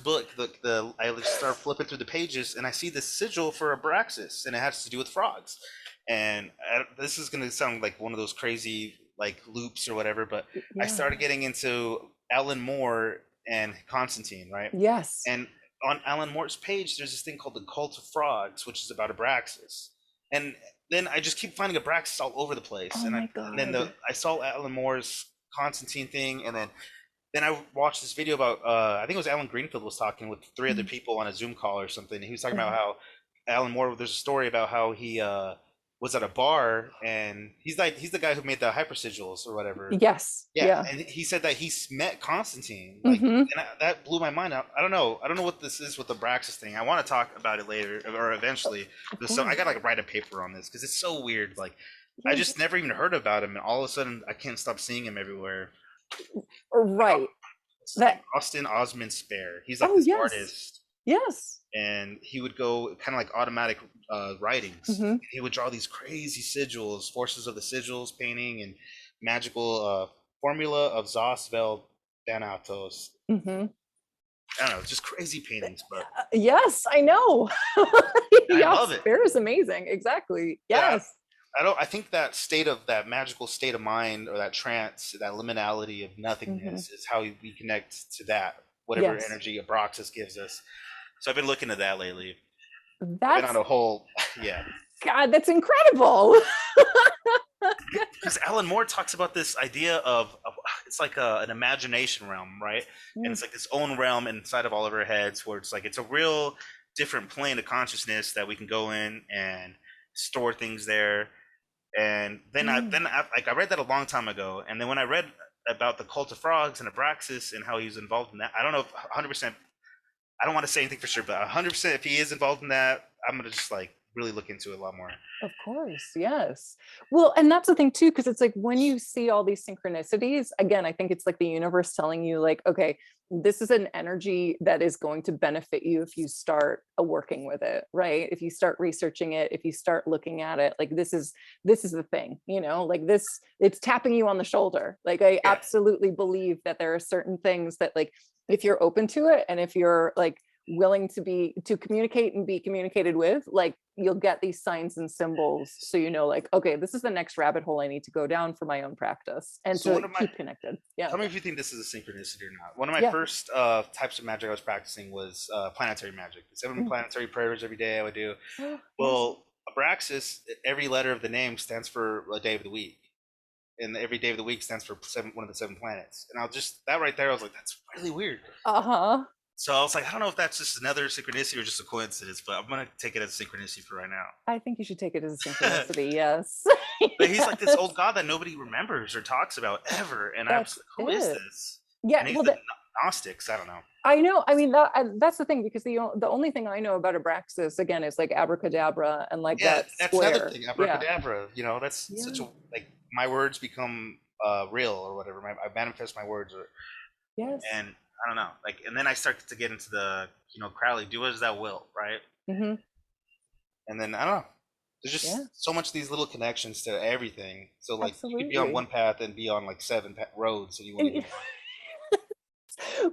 book, I start flipping through the pages, and I see the sigil for Abraxas, and it has to do with frogs. And this is going to sound like one of those crazy like loops or whatever, but I started getting into Alan Moore and Constantine, right? Yes. And on Alan Moore's page, there's this thing called the Cult of Frogs, which is about Abraxas. And then I just keep finding Abraxas all over the place. I saw Alan Moore's Constantine thing, and then I watched this video about I think it was Alan Greenfield was talking with 3 other people on a Zoom call or something. And he was talking about how Alan Moore, there's a story about how he was at a bar, and he's the guy who made the hyper sigils or whatever. Yes. Yeah. And he said that he met Constantine, like, and that blew my mind out. I don't know what this is with the Abraxas thing. I want to talk about it later or eventually. So I gotta write a paper on this because it's so weird. Like I just never even heard about him, and all of a sudden I can't stop seeing him everywhere. Right. Austin Osman Spare. He's like this artist. Yes. And he would go kind of like automatic writings. He would draw these crazy sigils, forces of the sigils painting, and magical formula of Zos Vel Thanatos. I don't know, just crazy paintings, but yes, I know. I love it. Spare is amazing. Exactly. Yes. I think that magical state of mind, or that trance, that liminality of nothingness is how we connect to that, whatever energy Abraxas gives us. So I've been looking at that lately. Been on a whole, God, that's incredible. Because Alan Moore talks about this idea of it's like an imagination realm, right? And it's like this own realm inside of all of our heads, where it's a real different plane of consciousness that we can go in and store things there. And then I read that a long time ago, and then when I read about the Cult of Frogs and Abraxas and how he was involved in that, I don't know if 100%. I don't want to say anything for sure, but 100% if he is involved in that, I'm gonna just like really look into it a lot more. Of course, yes. Well, and that's the thing too, because it's like when you see all these synchronicities, again, I think it's like the universe telling you like, okay, this is an energy that is going to benefit you if you start working with it, right? If you start researching it, if you start looking at it, like this is the thing, like this, it's tapping you on the shoulder. Like I absolutely believe that there are certain things that like, if you're open to it, and if you're like willing to communicate and be communicated with, like you'll get these signs and symbols, so like, okay, this is the next rabbit hole I need to go down for my own practice, and so to keep connected. Tell me if you think this is a synchronicity or not. One of my first types of magic I was practicing was planetary magic. 7 planetary prayers every day I would do. Well, Abraxas, every letter of the name stands for a day of the week, and every day of the week stands for one of the 7 planets. And that right there, I was like, that's really weird. So I was like, I don't know if that's just another synchronicity or just a coincidence, but I'm going to take it as a synchronicity for right now. I think you should take it as a synchronicity, yes. But he's like this old god that nobody remembers or talks about ever. And I was like, who is this? Yeah, Gnostics. I don't know. I know. I mean, that's the thing, because the only thing I know about Abraxas, again, is like abracadabra and like Yeah, that that's another square. thing. Yeah. Abracadabra. You know, that's such a, like, my words become real or whatever. I manifest my words, or, Yes. and I don't know. Like, and then I start to get into the, you know, Crowley, do as thou wilt, right? Mm-hmm. And then I don't know. There's just so much of these little connections to everything. So like, you could be on one path and be on like 7 roads, and you wouldn't even.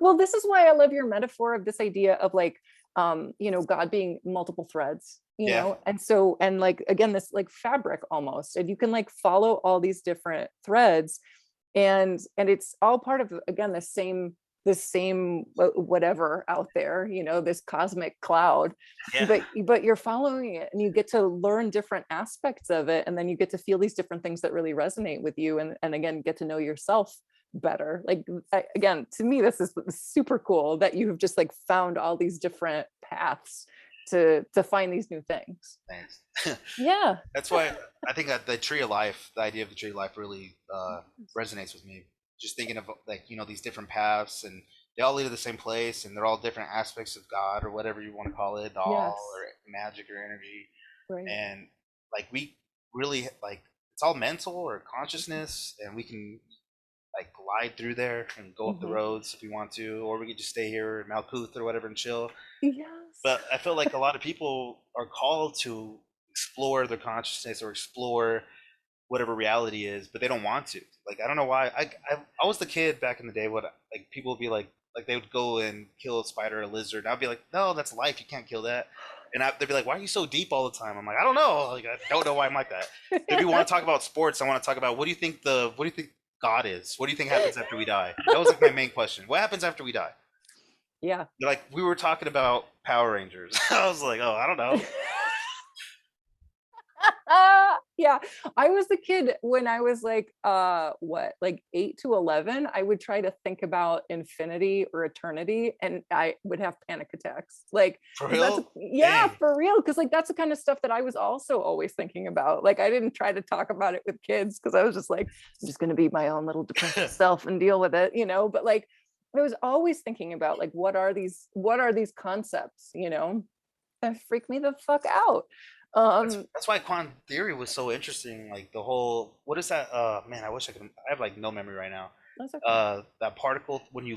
Well, this is why I love your metaphor of this idea of like, you know, God being multiple threads, you know, and so, and like, again, this like fabric almost, and you can like follow all these different threads, and it's all part of, again, the same whatever out there, you know, this cosmic cloud. But you're following it, and you get to learn different aspects of it, and then you get to feel these different things that really resonate with you, and again, get to know yourself better. Like, again, to me, this is super cool that you have just like found all these different paths to find these new things. Thanks. Yeah. That's why I think that the tree of life, the idea of the tree of life, really resonates with me. Just thinking of, like, you know, these different paths, and they all lead to the same place, and they're all different aspects of God, or whatever you want to call it, all, or magic, or energy. Right. And like, we really, like, it's all mental or consciousness, and we can like glide through there and go up the roads if we want to, or we could just stay here in Malkuth or whatever and chill. Yes. But I feel like a lot of people are called to explore their consciousness or explore whatever reality is, but they don't want to. Like, I don't know why. I was the kid back in the day, what, like, people would be like they would go and kill a spider or a lizard, and I'd be like, no, that's life, you can't kill that. And they'd be like, why are you so deep all the time? I'm like, I don't know. Like, I don't know why I'm like that. If you want to talk about sports, I want to talk about, what do you think God is? What do you think happens after we die? That was like my main question. What happens after we die? Yeah. Like, we were talking about Power Rangers. I was like, oh, I don't know. Yeah, I was the kid when I was like like 8 to 11. I would try to think about infinity or eternity, and I would have panic attacks. Like, for real? For real, because like that's the kind of stuff that I was also always thinking about. Like, I didn't try to talk about it with kids, because I was just like, I'm just gonna be my own little depressed self and deal with it, you know. But like, I was always thinking about like, what are these concepts, you know, that freak me the fuck out. That's why quantum theory was so interesting. Like, the whole, what is that? Man, I wish I have like no memory right now. That's okay. That particle, when you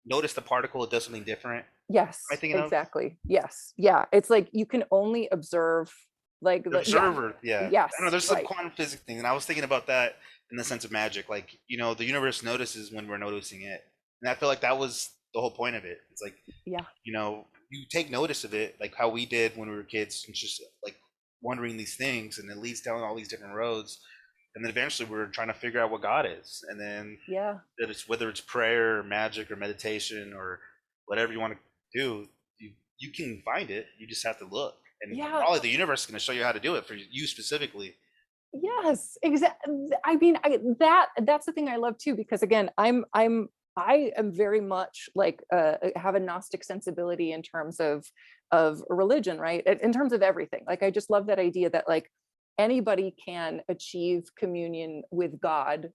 notice the particle, it does something different. Yes, Am I thinking exactly. Yes, yeah. It's like you can only observe, like the observer. Yeah. Yes. I know there's some quantum physics thing, and I was thinking about that in the sense of magic. Like, you know, the universe notices when we're noticing it, and I feel like that was the whole point of it. It's like, you know, you take notice of it, like how we did when we were kids, and just like wondering these things, and it leads down all these different roads, and then eventually we're trying to figure out what God is, and then that it's, whether it's prayer or magic or meditation or whatever you want to do, you can find it. You just have to look, and probably the universe is going to show you how to do it for you specifically. Yes, exactly. I mean, that's the thing I love too, because again, I am very much like have a Gnostic sensibility in terms of religion, right? In terms of everything. Like, I just love that idea that like anybody can achieve communion with God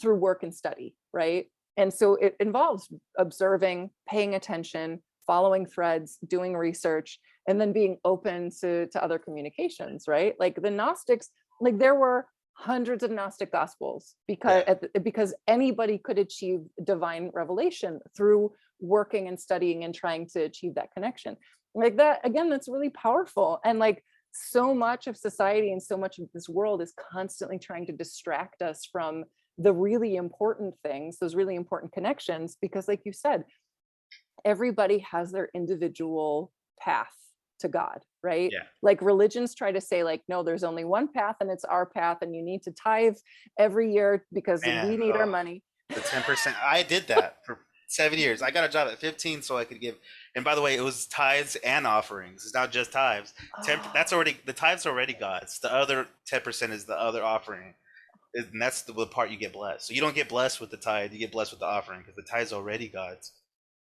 through work and study, right? And so it involves observing, paying attention, following threads, doing research, and then being open to other communications, right? Like the Gnostics, like there were hundreds of Gnostic gospels because anybody could achieve divine revelation through working and studying and trying to achieve that connection. Like that, again, that's really powerful. And like so much of society and so much of this world is constantly trying to distract us from the really important things, those really important connections, because like you said, everybody has their individual path to God, right? Like religions try to say like, no, there's only one path and it's our path, and you need to tithe every year because we need our money. The 10%. I did that for 7 years. I got a job at 15 so I could give. And by the way, it was tithes and offerings. It's not just tithes. That's already, the tithes are already God's. The other 10% is the other offering. And that's the part you get blessed. So you don't get blessed with the tithe, you get blessed with the offering, because the tithe is already God's.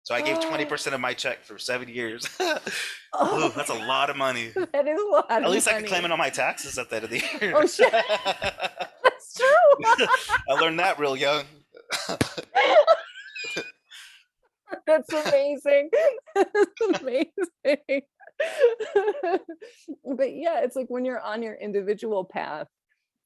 So I gave 20% of my check for 7 years. Ooh, that's a lot of money. That is a lot of money. At least I can claim it on my taxes at the end of the year. Oh shit. That's true. I learned that real young. That's amazing. That's amazing. But yeah, it's like when you're on your individual path,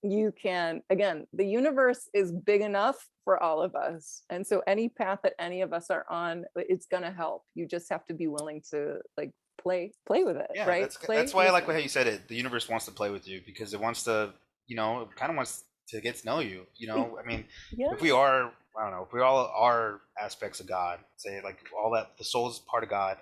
you can, again, the universe is big enough for all of us. And so any path that any of us are on, it's going to help. You just have to be willing to like play with it, Yeah, right? that's why I like how you said it. The universe wants to play with you because it wants to, it kind of wants to get to know you. I mean, Yeah. if we are, I don't know, if we all are aspects of God, say like all that, the soul is part of God,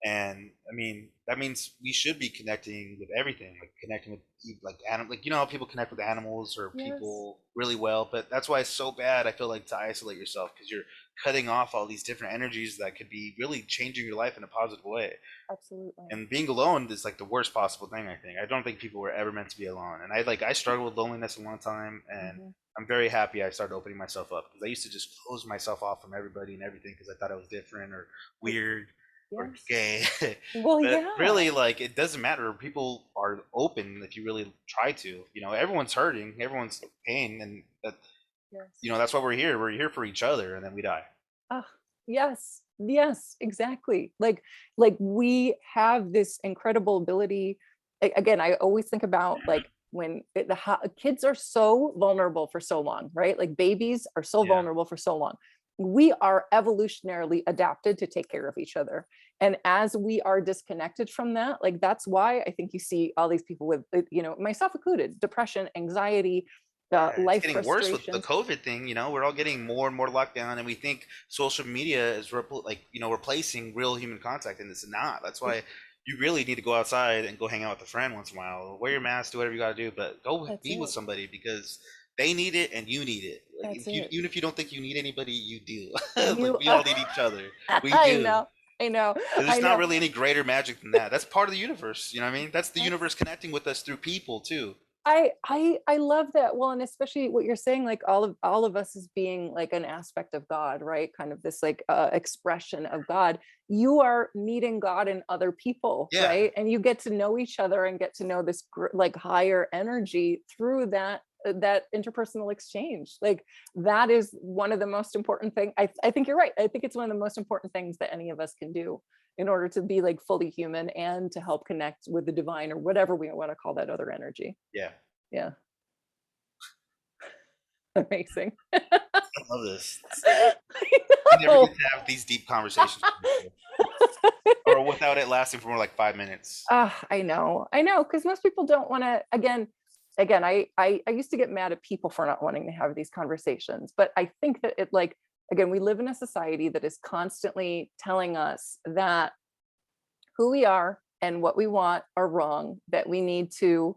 and I mean that means we should be connecting with everything, like connecting with like like how people connect with animals or Yes. people really well, but that's why it's so bad. I feel like to isolate yourself because you're cutting off all these different energies that could be really changing your life in a positive way. Absolutely. And being alone is like the worst possible thing. I don't think people were ever meant to be alone, and I struggled with loneliness a long time, and I'm very happy I started opening myself up because I used to just close myself off from everybody and everything because I thought I was different or weird or gay. Well, But yeah. really, like, it doesn't matter. People are open if you really try to. Everyone's hurting, everyone's in pain, and that that's why we're here. We're here for each other, and then we die. Yes, exactly. Like we have this incredible ability. Again, I always think about like when kids are so vulnerable for so long, right? Like babies are so vulnerable for so long. We are evolutionarily adapted to take care of each other. And as we are disconnected from that, like that's why I think you see all these people with, myself included, depression, anxiety, life it's getting worse with the frustrations. COVID thing. We're all getting more and more locked down, and we think social media is replacing real human contact, and it's not. That's why you really need to go outside and go hang out with a friend once in a while. Wear your mask, do whatever you got to do, but go be with somebody because they need it and you need it. Like, even if you don't think you need anybody, you do. Like, we all need each other. We do. I know. There's not really any greater magic than that. That's part of the universe. You know what I mean? That's the universe connecting with us through people too. I love that. Well, and especially what you're saying, like all of us as being like an aspect of God, right? Kind of this like expression of God. You are meeting God in other people, right? And you get to know each other and get to know this like higher energy through that interpersonal exchange. Like that is one of the most important things. I think you're right. I think it's one of the most important things that any of us can do in order to be like fully human and to help connect with the divine or whatever we want to call that other energy. Yeah. Amazing. I love this. I never get to have these deep conversations or without it lasting for more like 5 minutes. I know because most people don't want to. Again, I used to get mad at people for not wanting to have these conversations, but I think that it like, again, we live in a society that is constantly telling us that who we are and what we want are wrong, that we need to,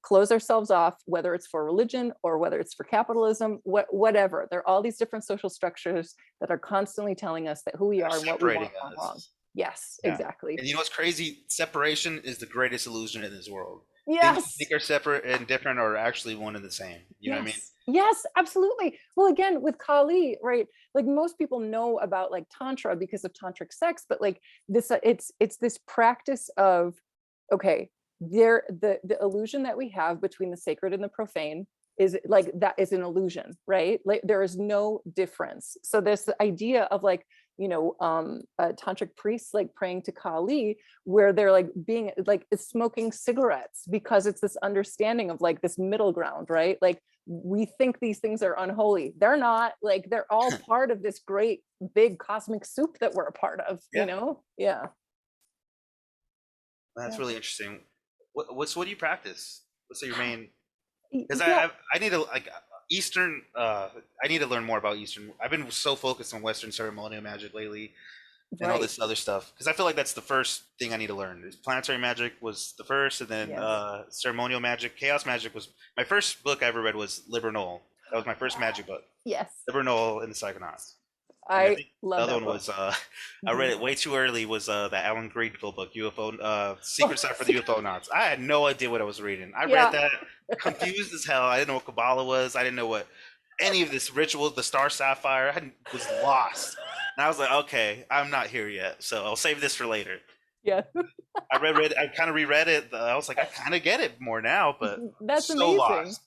close ourselves off, whether it's for religion or whether it's for capitalism, whatever. There are all these different social structures that are constantly telling us that who we are and what we want are wrong. Yes, exactly. And you know what's crazy? Separation is the greatest illusion in this world. Yes. Things you think are separate and different are actually one and the same. You know what I mean? Yes, absolutely. Well, again, with Kali, right? Like most people know about like Tantra because of tantric sex, but like this, it's this practice of, okay, the illusion that we have between the sacred and the profane is like, that is an illusion, right? Like there is no difference. So there's the idea of like, tantric priests like praying to Kali, where they're like being like smoking cigarettes because it's this understanding of like this middle ground, right? Like we think these things are unholy. They're not. Like they're all part of this great big cosmic soup that we're a part of. Yeah. That's really interesting. What do you practice? What's your main? Because I need to like Eastern. I need to learn more about Eastern. I've been so focused on Western ceremonial magic lately, and all this other stuff. Because I feel like that's the first thing I need to learn. Planetary Magic was the first, and then ceremonial magic, chaos magic was my first book I ever read was Liber Null. That was my first magic book. Yes. Liber Null and the Psychonauts. I love the other that one book. was I read it way too early. Was the Alan Greenfield book, UFO Secret Side for the UFO Knots. I had no idea what I was reading. I read that confused as hell. I didn't know what Kabbalah was. I didn't know what any of this ritual, the Star Sapphire. I was lost, and I was like, okay, I'm not here yet, so I'll save this for later. Yeah. I kind of reread it. I was like, I kind of get it more now, but that's so amazing. lost.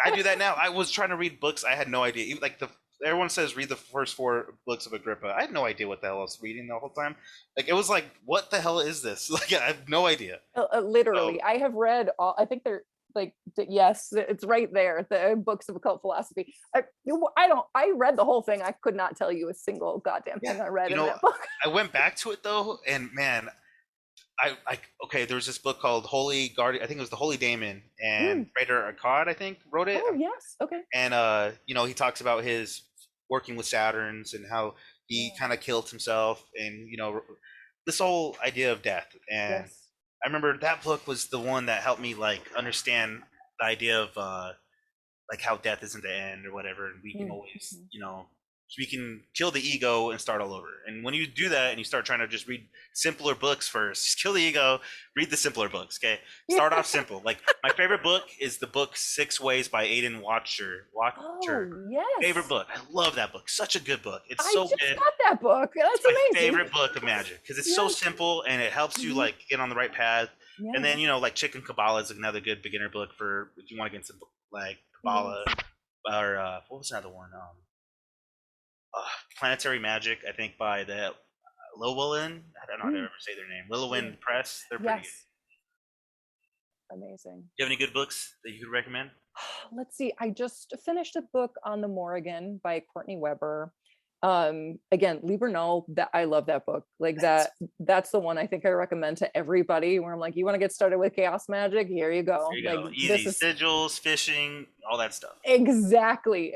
I do that now. I was trying to read books. I had no idea. Even like the everyone says read the first 4 books of Agrippa. I had no idea what the hell I was reading the whole time. Like, it was like, what the hell is this? Like, I have no idea. Literally, I have read all. I think they're like, yes, it's right there. The books of occult philosophy. I read the whole thing. I could not tell you a single goddamn thing I read in that book. I went back to it though, and man, okay, there was this book called Holy Guardian. I think it was the Holy Daemon, and Praetor Akkad, I think, wrote it. Oh yes, okay. And he talks about his working with Saturns and how he kind of killed himself, and this whole idea of death. And I remember that book was the one that helped me like understand the idea of like how death isn't the end or whatever, and we can always we can kill the ego and start all over. And when you do that and you start trying to just read simpler books first, just kill the ego, read the simpler books, okay? Start off simple. Like, my favorite book is the book 6 Ways by Aidan Watcher. Yes. Favorite book. I love that book. Such a good book. It's I so just good. got that book. That's my amazing. Favorite book of magic, because it's so simple and it helps you like get on the right path. And then like Chicken Kabbalah is another good beginner book for if you want to get into like Kabbalah. Or what was another one? Planetary Magic, I think, by the Llewellyn. I don't know how to ever say their name. Llewellyn Press. They're pretty good. Amazing. Do you have any good books that you could recommend? Let's see. I just finished a book on the Morrigan by Courtney Weber. Again, Liber Null, that I love that book. Like that's the one I think I recommend to everybody, where I'm like, you want to get started with chaos magic? Here you go. Easy sigils, fishing, all that stuff. Exactly.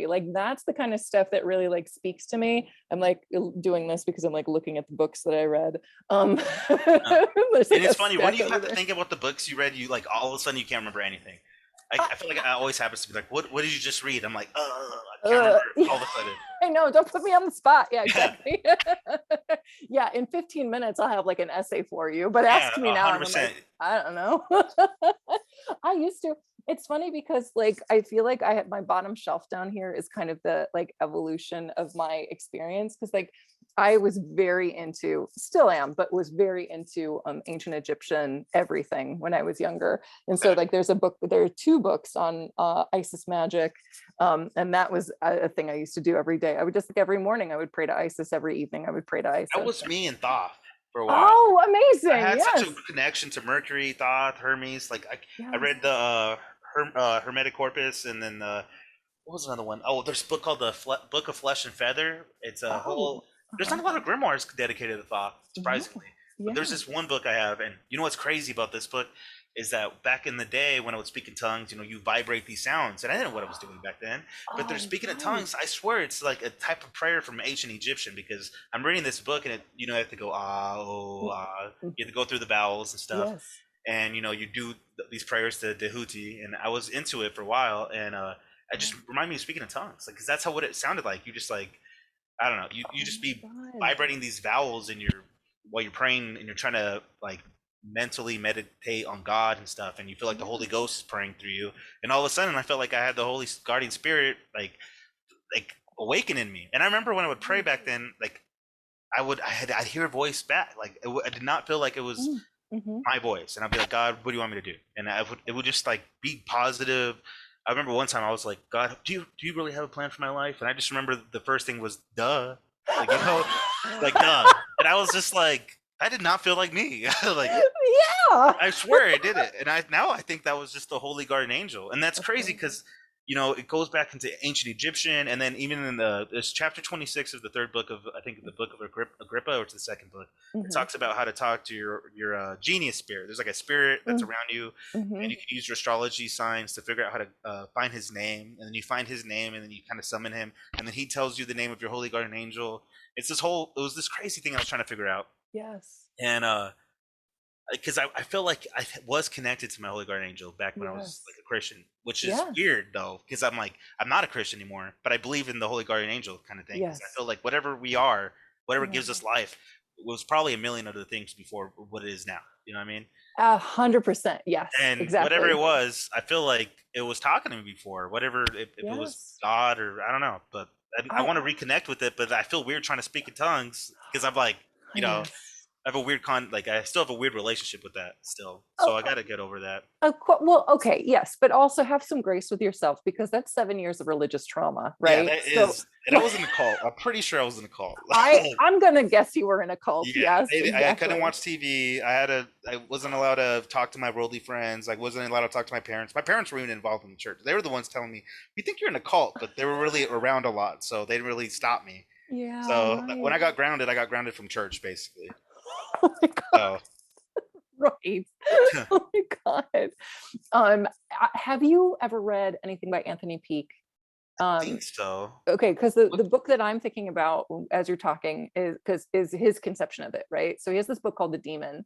Like, that's the kind of stuff that really like speaks to me. I'm like doing this because I'm like looking at the books that I read. And it's funny when you have to think about the books you read, you like all of a sudden you can't remember anything. I feel like it always happens to be like, what did you just read? I'm like, I can't remember all of a sudden. I know, don't put me on the spot. Yeah, exactly. Yeah, in 15 minutes I'll have like an essay for you, but ask me now. I'm like, I don't know. I used to. It's funny because like I feel like I have my bottom shelf down here is kind of the like evolution of my experience, because like I was very into, still am, but was very into ancient Egyptian everything when I was younger. And so like there are 2 books on Isis magic. And that was a thing I used to do every day. I would just like every morning I would pray to Isis, every evening I would pray to Isis. That was me and Thoth for a while. Oh, amazing. I had such a connection to Mercury, Thoth, Hermes. Like I read the Hermetic Corpus, and then what was another one? Oh, there's a book called the Book of Flesh and Feather. It's a whole. There's not a lot of grimoires dedicated to Thoth, surprisingly. But there's this one book I have, and you know what's crazy about this book is that back in the day when I would speak in tongues, you vibrate these sounds, and I didn't know what I was doing back then. But they're speaking in tongues. I swear it's like a type of prayer from ancient Egyptian, because I'm reading this book and it, you have to go You have to go through the vowels and stuff, and you do these prayers to Dehuti, and I was into it for a while, and it just reminded me of speaking in tongues, like because that's how what it sounded like. You just like. I don't know. You just be vibrating these vowels while you're praying, and you're trying to like mentally meditate on God and stuff, and you feel like the Holy Ghost is praying through you. And all of a sudden, I felt like I had the Holy Guardian Spirit like awakening me. And I remember when I would pray back then, like I'd hear a voice back. Like I did not feel like it was my voice, and I'd be like, God, what do you want me to do? And it would just like be positive. I remember one time I was like, God, do you really have a plan for my life? And I just remember the first thing was, duh. Like, like, duh. And I was just like, that did not feel like me. Like, I swear it did it. And I think that was just the Holy Guardian Angel. And that's crazy because, it goes back into ancient Egyptian. And then even in this chapter 26 of the 3rd book of, I think the book of Agrippa, or it's the 2nd book, it talks about how to talk to your genius spirit. There's like a spirit that's around you, and you can use your astrology signs to figure out how to find his name. And then you find his name, and then you kind of summon him, and then he tells you the name of your Holy Guardian Angel. It was this crazy thing I was trying to figure out. Yes. And because I feel like I was connected to my Holy Guardian Angel back when I was like a Christian, which is weird though, because I'm not a Christian anymore, but I believe in the Holy Guardian Angel kind of thing. I feel like whatever we are, whatever gives us life, was probably a million other things before what it is now. You know what I mean? 100%. Yes. And exactly. Whatever it was, I feel like it was talking to me before. Whatever, if it was God or I don't know, but I want to reconnect with it. But I feel weird trying to speak in tongues because I'm like, I have a weird I still have a weird relationship with that still. So I got to get over that. Well, okay, yes, but also have some grace with yourself, because that's 7 years of religious trauma, Yeah, right? that is. And I was in a cult. I'm pretty sure I was in a cult. I'm gonna guess you were in a cult. Yeah, Yes, exactly. I couldn't watch TV. I wasn't allowed to talk to my worldly friends. I wasn't allowed to talk to my parents. My parents were even involved in the church. They were the ones telling me, "We think you're in a cult," but they were really around a lot, so they didn't really stop me. Yeah. So right. when I got grounded from church, basically. Oh my god. So. Right. Oh my god. Have you ever read anything by Anthony Peake? I think so. Okay, because the book that I'm thinking about as you're talking is his conception of it, right? So he has this book called The Demon.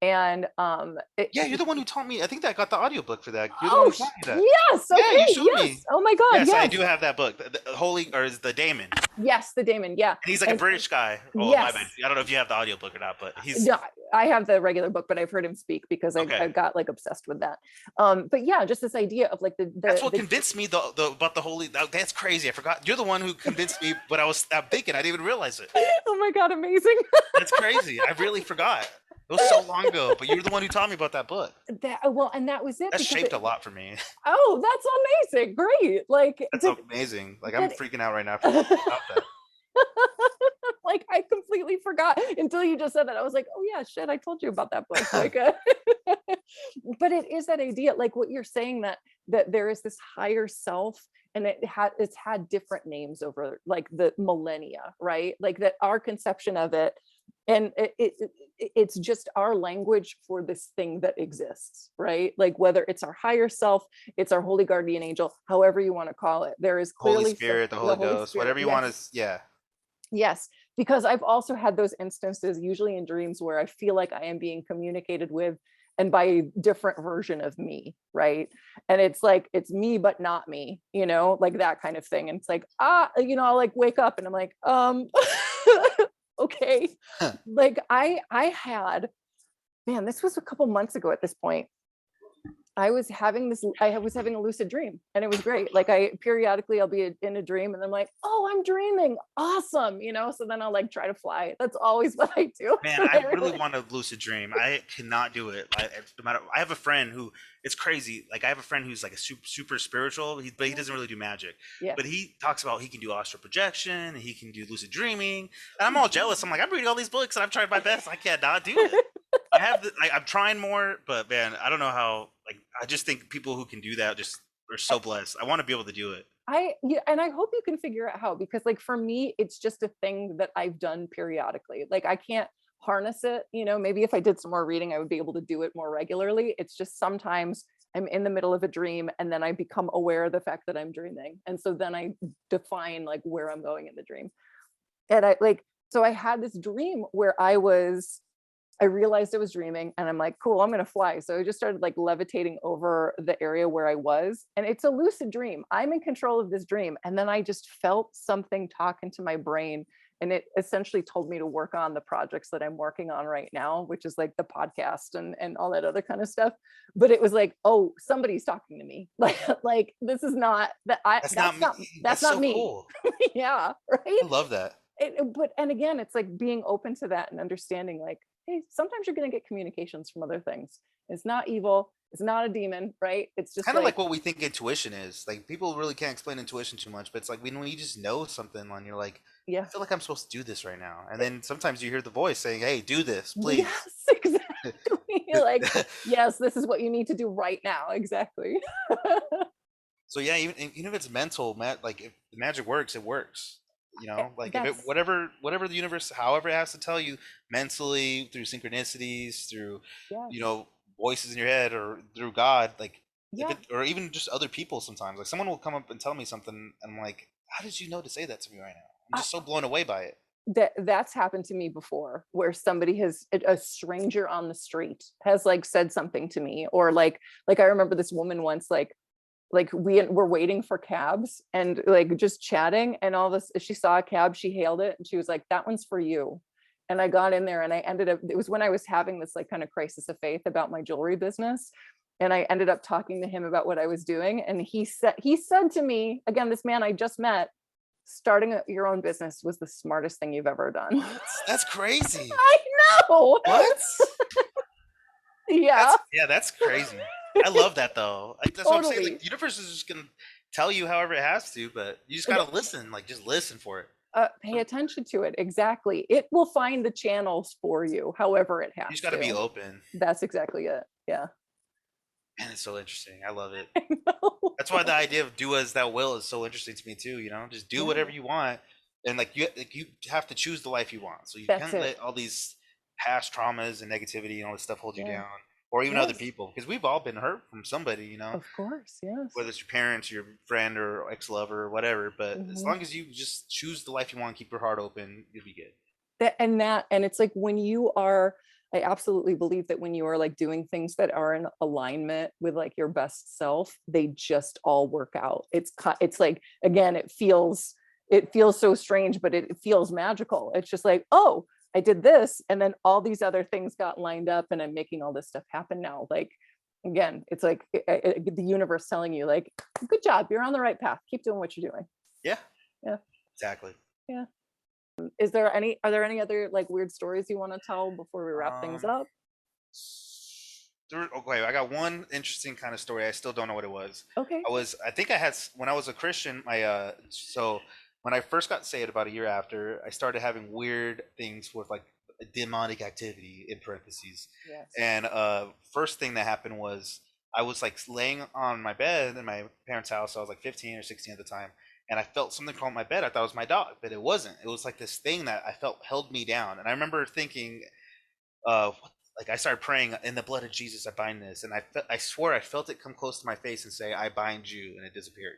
And yeah, you're the one who taught me. I think that I got the audiobook for that. You're the one who taught me that. Yes, okay, yeah, you showed me. Oh my god, yes, yes. I do have that book. The Holy, or is the Daemon? Yes, the Daemon, yeah. And he's like a British guy. Oh, yes. my bad. I don't know if you have the audiobook or not, but he's. No, I have the regular book, but I've heard him speak because I got like obsessed with that. But yeah, just this idea of like that's what convinced me about the Holy. That's crazy. I forgot. You're the one who convinced me, but I'm thinking I didn't even realize it. Oh my god, amazing. That's crazy. I really forgot. It was so long ago, but you're the one who taught me about that book. And that was it. That shaped a lot for me. Oh, that's amazing. Great. Like that's amazing. Like I'm freaking out right now about that. Like I completely forgot until you just said that. I was like, oh yeah, shit, I told you about that book. Like, but it is that idea, like what you're saying, that there is this higher self, and it's had different names over like the millennia, right? Like that our conception of it, and it's just our language for this thing that exists, right? Like whether it's our higher self, it's our holy guardian angel, however you want to call it. There is clearly Holy Spirit, the Holy Ghost, Spirit, whatever you want to, yeah. Yes, because I've also had those instances, usually in dreams, where I feel like I am being communicated with, and by a different version of me, right? And it's like, it's me, but not me, like that kind of thing. And it's like, I'll like wake up and I'm like, okay. Like I had, man, this was a couple months ago at this point. I was having a lucid dream, and it was great. Like periodically I'll be in a dream and I'm like, oh, I'm dreaming. Awesome. So then I'll like try to fly. That's always what I do. Man, I really want a lucid dream. I cannot do it. No matter, I have a friend who, it's crazy. Like I have a friend who's like a super spiritual, but he doesn't really do magic. Yeah. But he talks about he can do astral projection, he can do lucid dreaming. And I'm all jealous. I'm like, I'm reading all these books and I've tried my best. I cannot do it. I'm trying more, but man, I don't know how. Like I just think people who can do that just are so blessed. I want to be able to do it. And I hope you can figure out how, because like for me, it's just a thing that I've done periodically. Like I can't harness it. Maybe if I did some more reading, I would be able to do it more regularly. It's just sometimes I'm in the middle of a dream and then I become aware of the fact that I'm dreaming, and so then I define like where I'm going in the dream. And so I had this dream where I realized I was dreaming, and I'm like, cool, I'm going to fly. So I just started like levitating over the area where I was. And it's a lucid dream. I'm in control of this dream. And then I just felt something talk into my brain. And it essentially told me to work on the projects that I'm working on right now, which is like the podcast and all that other kind of stuff. But it was like, oh, somebody's talking to me. Like this is not that. That's not me. Cool. Yeah. Right. I love that. And again, it's like being open to that and understanding like, hey, sometimes you're going to get communications from other things. It's not evil. It's not a demon, right? It's just kind of like what we think intuition is. Like people really can't explain intuition too much, but it's like when you just know something and you're like, yeah, I feel like I'm supposed to do this right now. And then sometimes you hear the voice saying, hey, do this, please. Yes, exactly. Like, yes, this is what you need to do right now. Exactly. So yeah, even if it's mental, like if the magic works, it works. Like if it, whatever the universe, however it has to tell you mentally, through synchronicities, through voices in your head, or through God, like or even just other people. Sometimes like someone will come up and tell me something and I'm like, how did you know to say that to me right now? I'm just so blown away by it. That's happened to me before, where somebody a stranger on the street has like said something to me, or like I remember this woman once, like we were waiting for cabs and like just chatting, and all this, she saw a cab, she hailed it, and she was like, that one's for you. And I got in there, and I ended up, it was when I was having this like kind of crisis of faith about my jewelry business, and I ended up talking to him about what I was doing. And he said to me, again, this man I just met, starting your own business was the smartest thing you've ever done. What? That's crazy. I know. What? Yeah. That's crazy. I love that though. Like, that's what I'm saying. Like, the universe is just gonna tell you however it has to, but you just gotta listen. Like, just listen for it. Pay attention to it. Exactly. It will find the channels for you, however it has to. You just gotta be open. That's exactly it. Yeah. Man, it's so interesting. I love it. I know. That's why the idea of do as thou will is so interesting to me too. You know, just do whatever you want, and like you have to choose the life you want. So you can't let all these past traumas and negativity and all this stuff hold you down, or even other people, because we've all been hurt from somebody. You know, of course, yes. Whether it's your parents, your friend, or ex-lover, or whatever. But as long as you just choose the life you want, keep your heart open, you'll be good. And it's like when you are. I absolutely believe that when you are like doing things that are in alignment with like your best self, they just all work out. It's like, again, it feels so strange, but it feels magical. It's just like, oh, I did this, and then all these other things got lined up, and I'm making all this stuff happen now. Like, again, it's like the universe telling you, like, good job, you're on the right path. Keep doing what you're doing. Yeah. Yeah. Exactly. Yeah. Are there any other like weird stories you want to tell before we wrap things up? Okay, I got one interesting kind of story. I still don't know what it was. Okay. When I was a Christian, so when I first got saved about a year after, I started having weird things with like demonic activity in parentheses. Yes. And first thing that happened was I was like laying on my bed in my parents' house. I was like 15 or 16 at the time. And I felt something crawl on my bed. I thought it was my dog, but it wasn't. It was like this thing that I felt held me down. And I remember thinking, like I started praying, in the blood of Jesus, I bind this. And I swore I felt it come close to my face and say, I bind you, and it disappeared.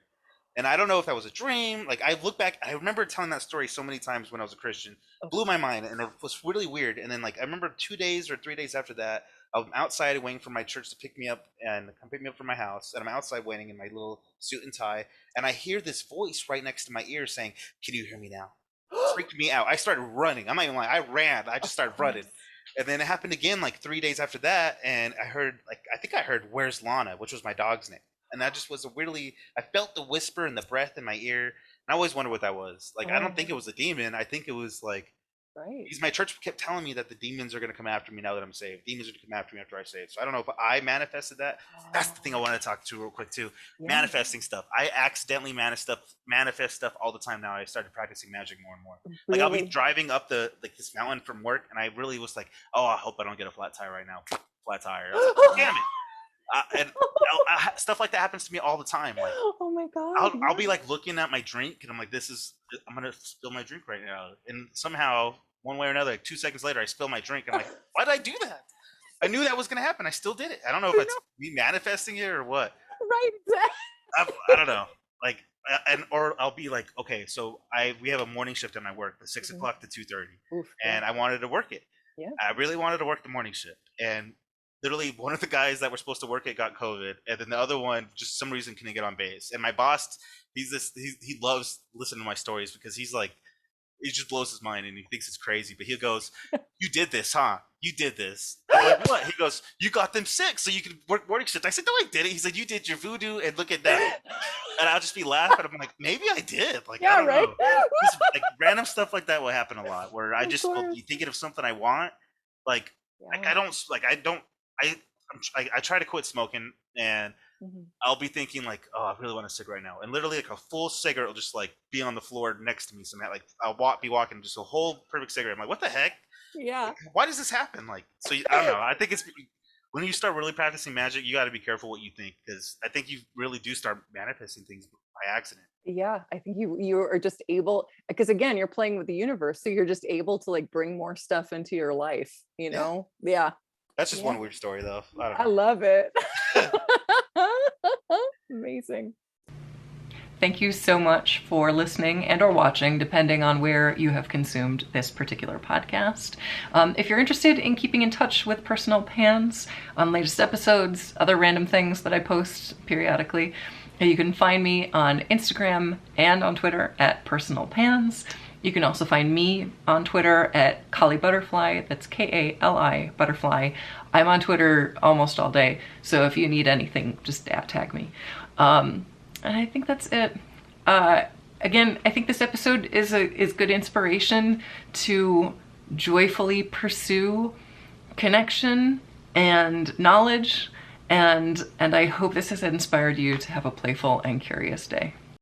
And I don't know if that was a dream. Like, I look back, I remember telling that story so many times when I was a Christian. It blew my mind, and it was really weird. And then, like, I remember 2 days or 3 days after that, I'm outside waiting for my church to pick me up and come pick me up from my house. And I'm outside waiting in my little suit and tie. And I hear this voice right next to my ear saying, can you hear me now? It freaked me out. I started running. I'm not even lying. I ran. I just started running. And then it happened again like 3 days after that. And I think I heard, where's Lana? Which was my dog's name. And that just was I felt the whisper and the breath in my ear. And I always wondered what that was. Like, I don't think it was a demon. I think it was like, because my church kept telling me that the demons are going to come after me now that I'm saved. Demons are going to come after me after I saved. So I don't know if I manifested that. That's the thing I wanted to talk to real quick too. Yeah. Manifesting stuff. I accidentally manifest stuff all the time now. I started practicing magic more and more. Really? Like, I'll be driving up this mountain from work, and I really was like, oh, I hope I don't get a flat tire right now. Flat tire. I was like, damn it. And stuff like that happens to me all the time. Like, oh my god, I'll be like looking at my drink, and I'm like, I'm gonna spill my drink right now, and somehow, one way or another, like 2 seconds later, I spill my drink. I'm like, why did I do that? I knew that was gonna happen. I still did it. I don't know if it's me manifesting it or what. Right. I don't know. Like, or I'll be like, okay, so we have a morning shift at my work, from 6 o'clock to 2:30, and I wanted to work it. Yeah. I really wanted to work the morning shift, and literally one of the guys that were supposed to work it got COVID, and then the other one just some reason couldn't get on base. And my boss, he loves listening to my stories, because he's like, it just blows his mind and he thinks it's crazy. But he goes, you did this, huh? You did this. I'm like, what? He goes, you got them sick so you could work morning shift. I said, no, I did it. He said, you did your voodoo, and look at that. And I'll just be laughing. I'm like, maybe I did. Like, I don't know. Just, like, random stuff like that will happen a lot, where I just will be thinking of something I want. Like, I try to quit smoking, and I'll be thinking like, oh, I really want a cigarette now, and literally like a full cigarette will just like be on the floor next to me. So like I'll be walking, just a whole perfect cigarette. I'm like, what the heck? Yeah. Like, why does this happen? Like, so I don't know. I think it's when you start really practicing magic, you got to be careful what you think, because I think you really do start manifesting things by accident. Yeah, I think you are just able, because again, you're playing with the universe, so you're just able to like bring more stuff into your life. You know? Yeah. That's just one weird story, though. I love it. Amazing. Thank you so much for listening and or watching, depending on where you have consumed this particular podcast. If you're interested in keeping in touch with Personal Pans on latest episodes, other random things that I post periodically, you can find me on Instagram and on Twitter at Personal Pans. You can also find me on Twitter at Kali Butterfly. That's Kali Butterfly. I'm on Twitter almost all day, so if you need anything, just tag me. And I think that's it. Again, I think this episode is good inspiration to joyfully pursue connection and knowledge, and I hope this has inspired you to have a playful and curious day.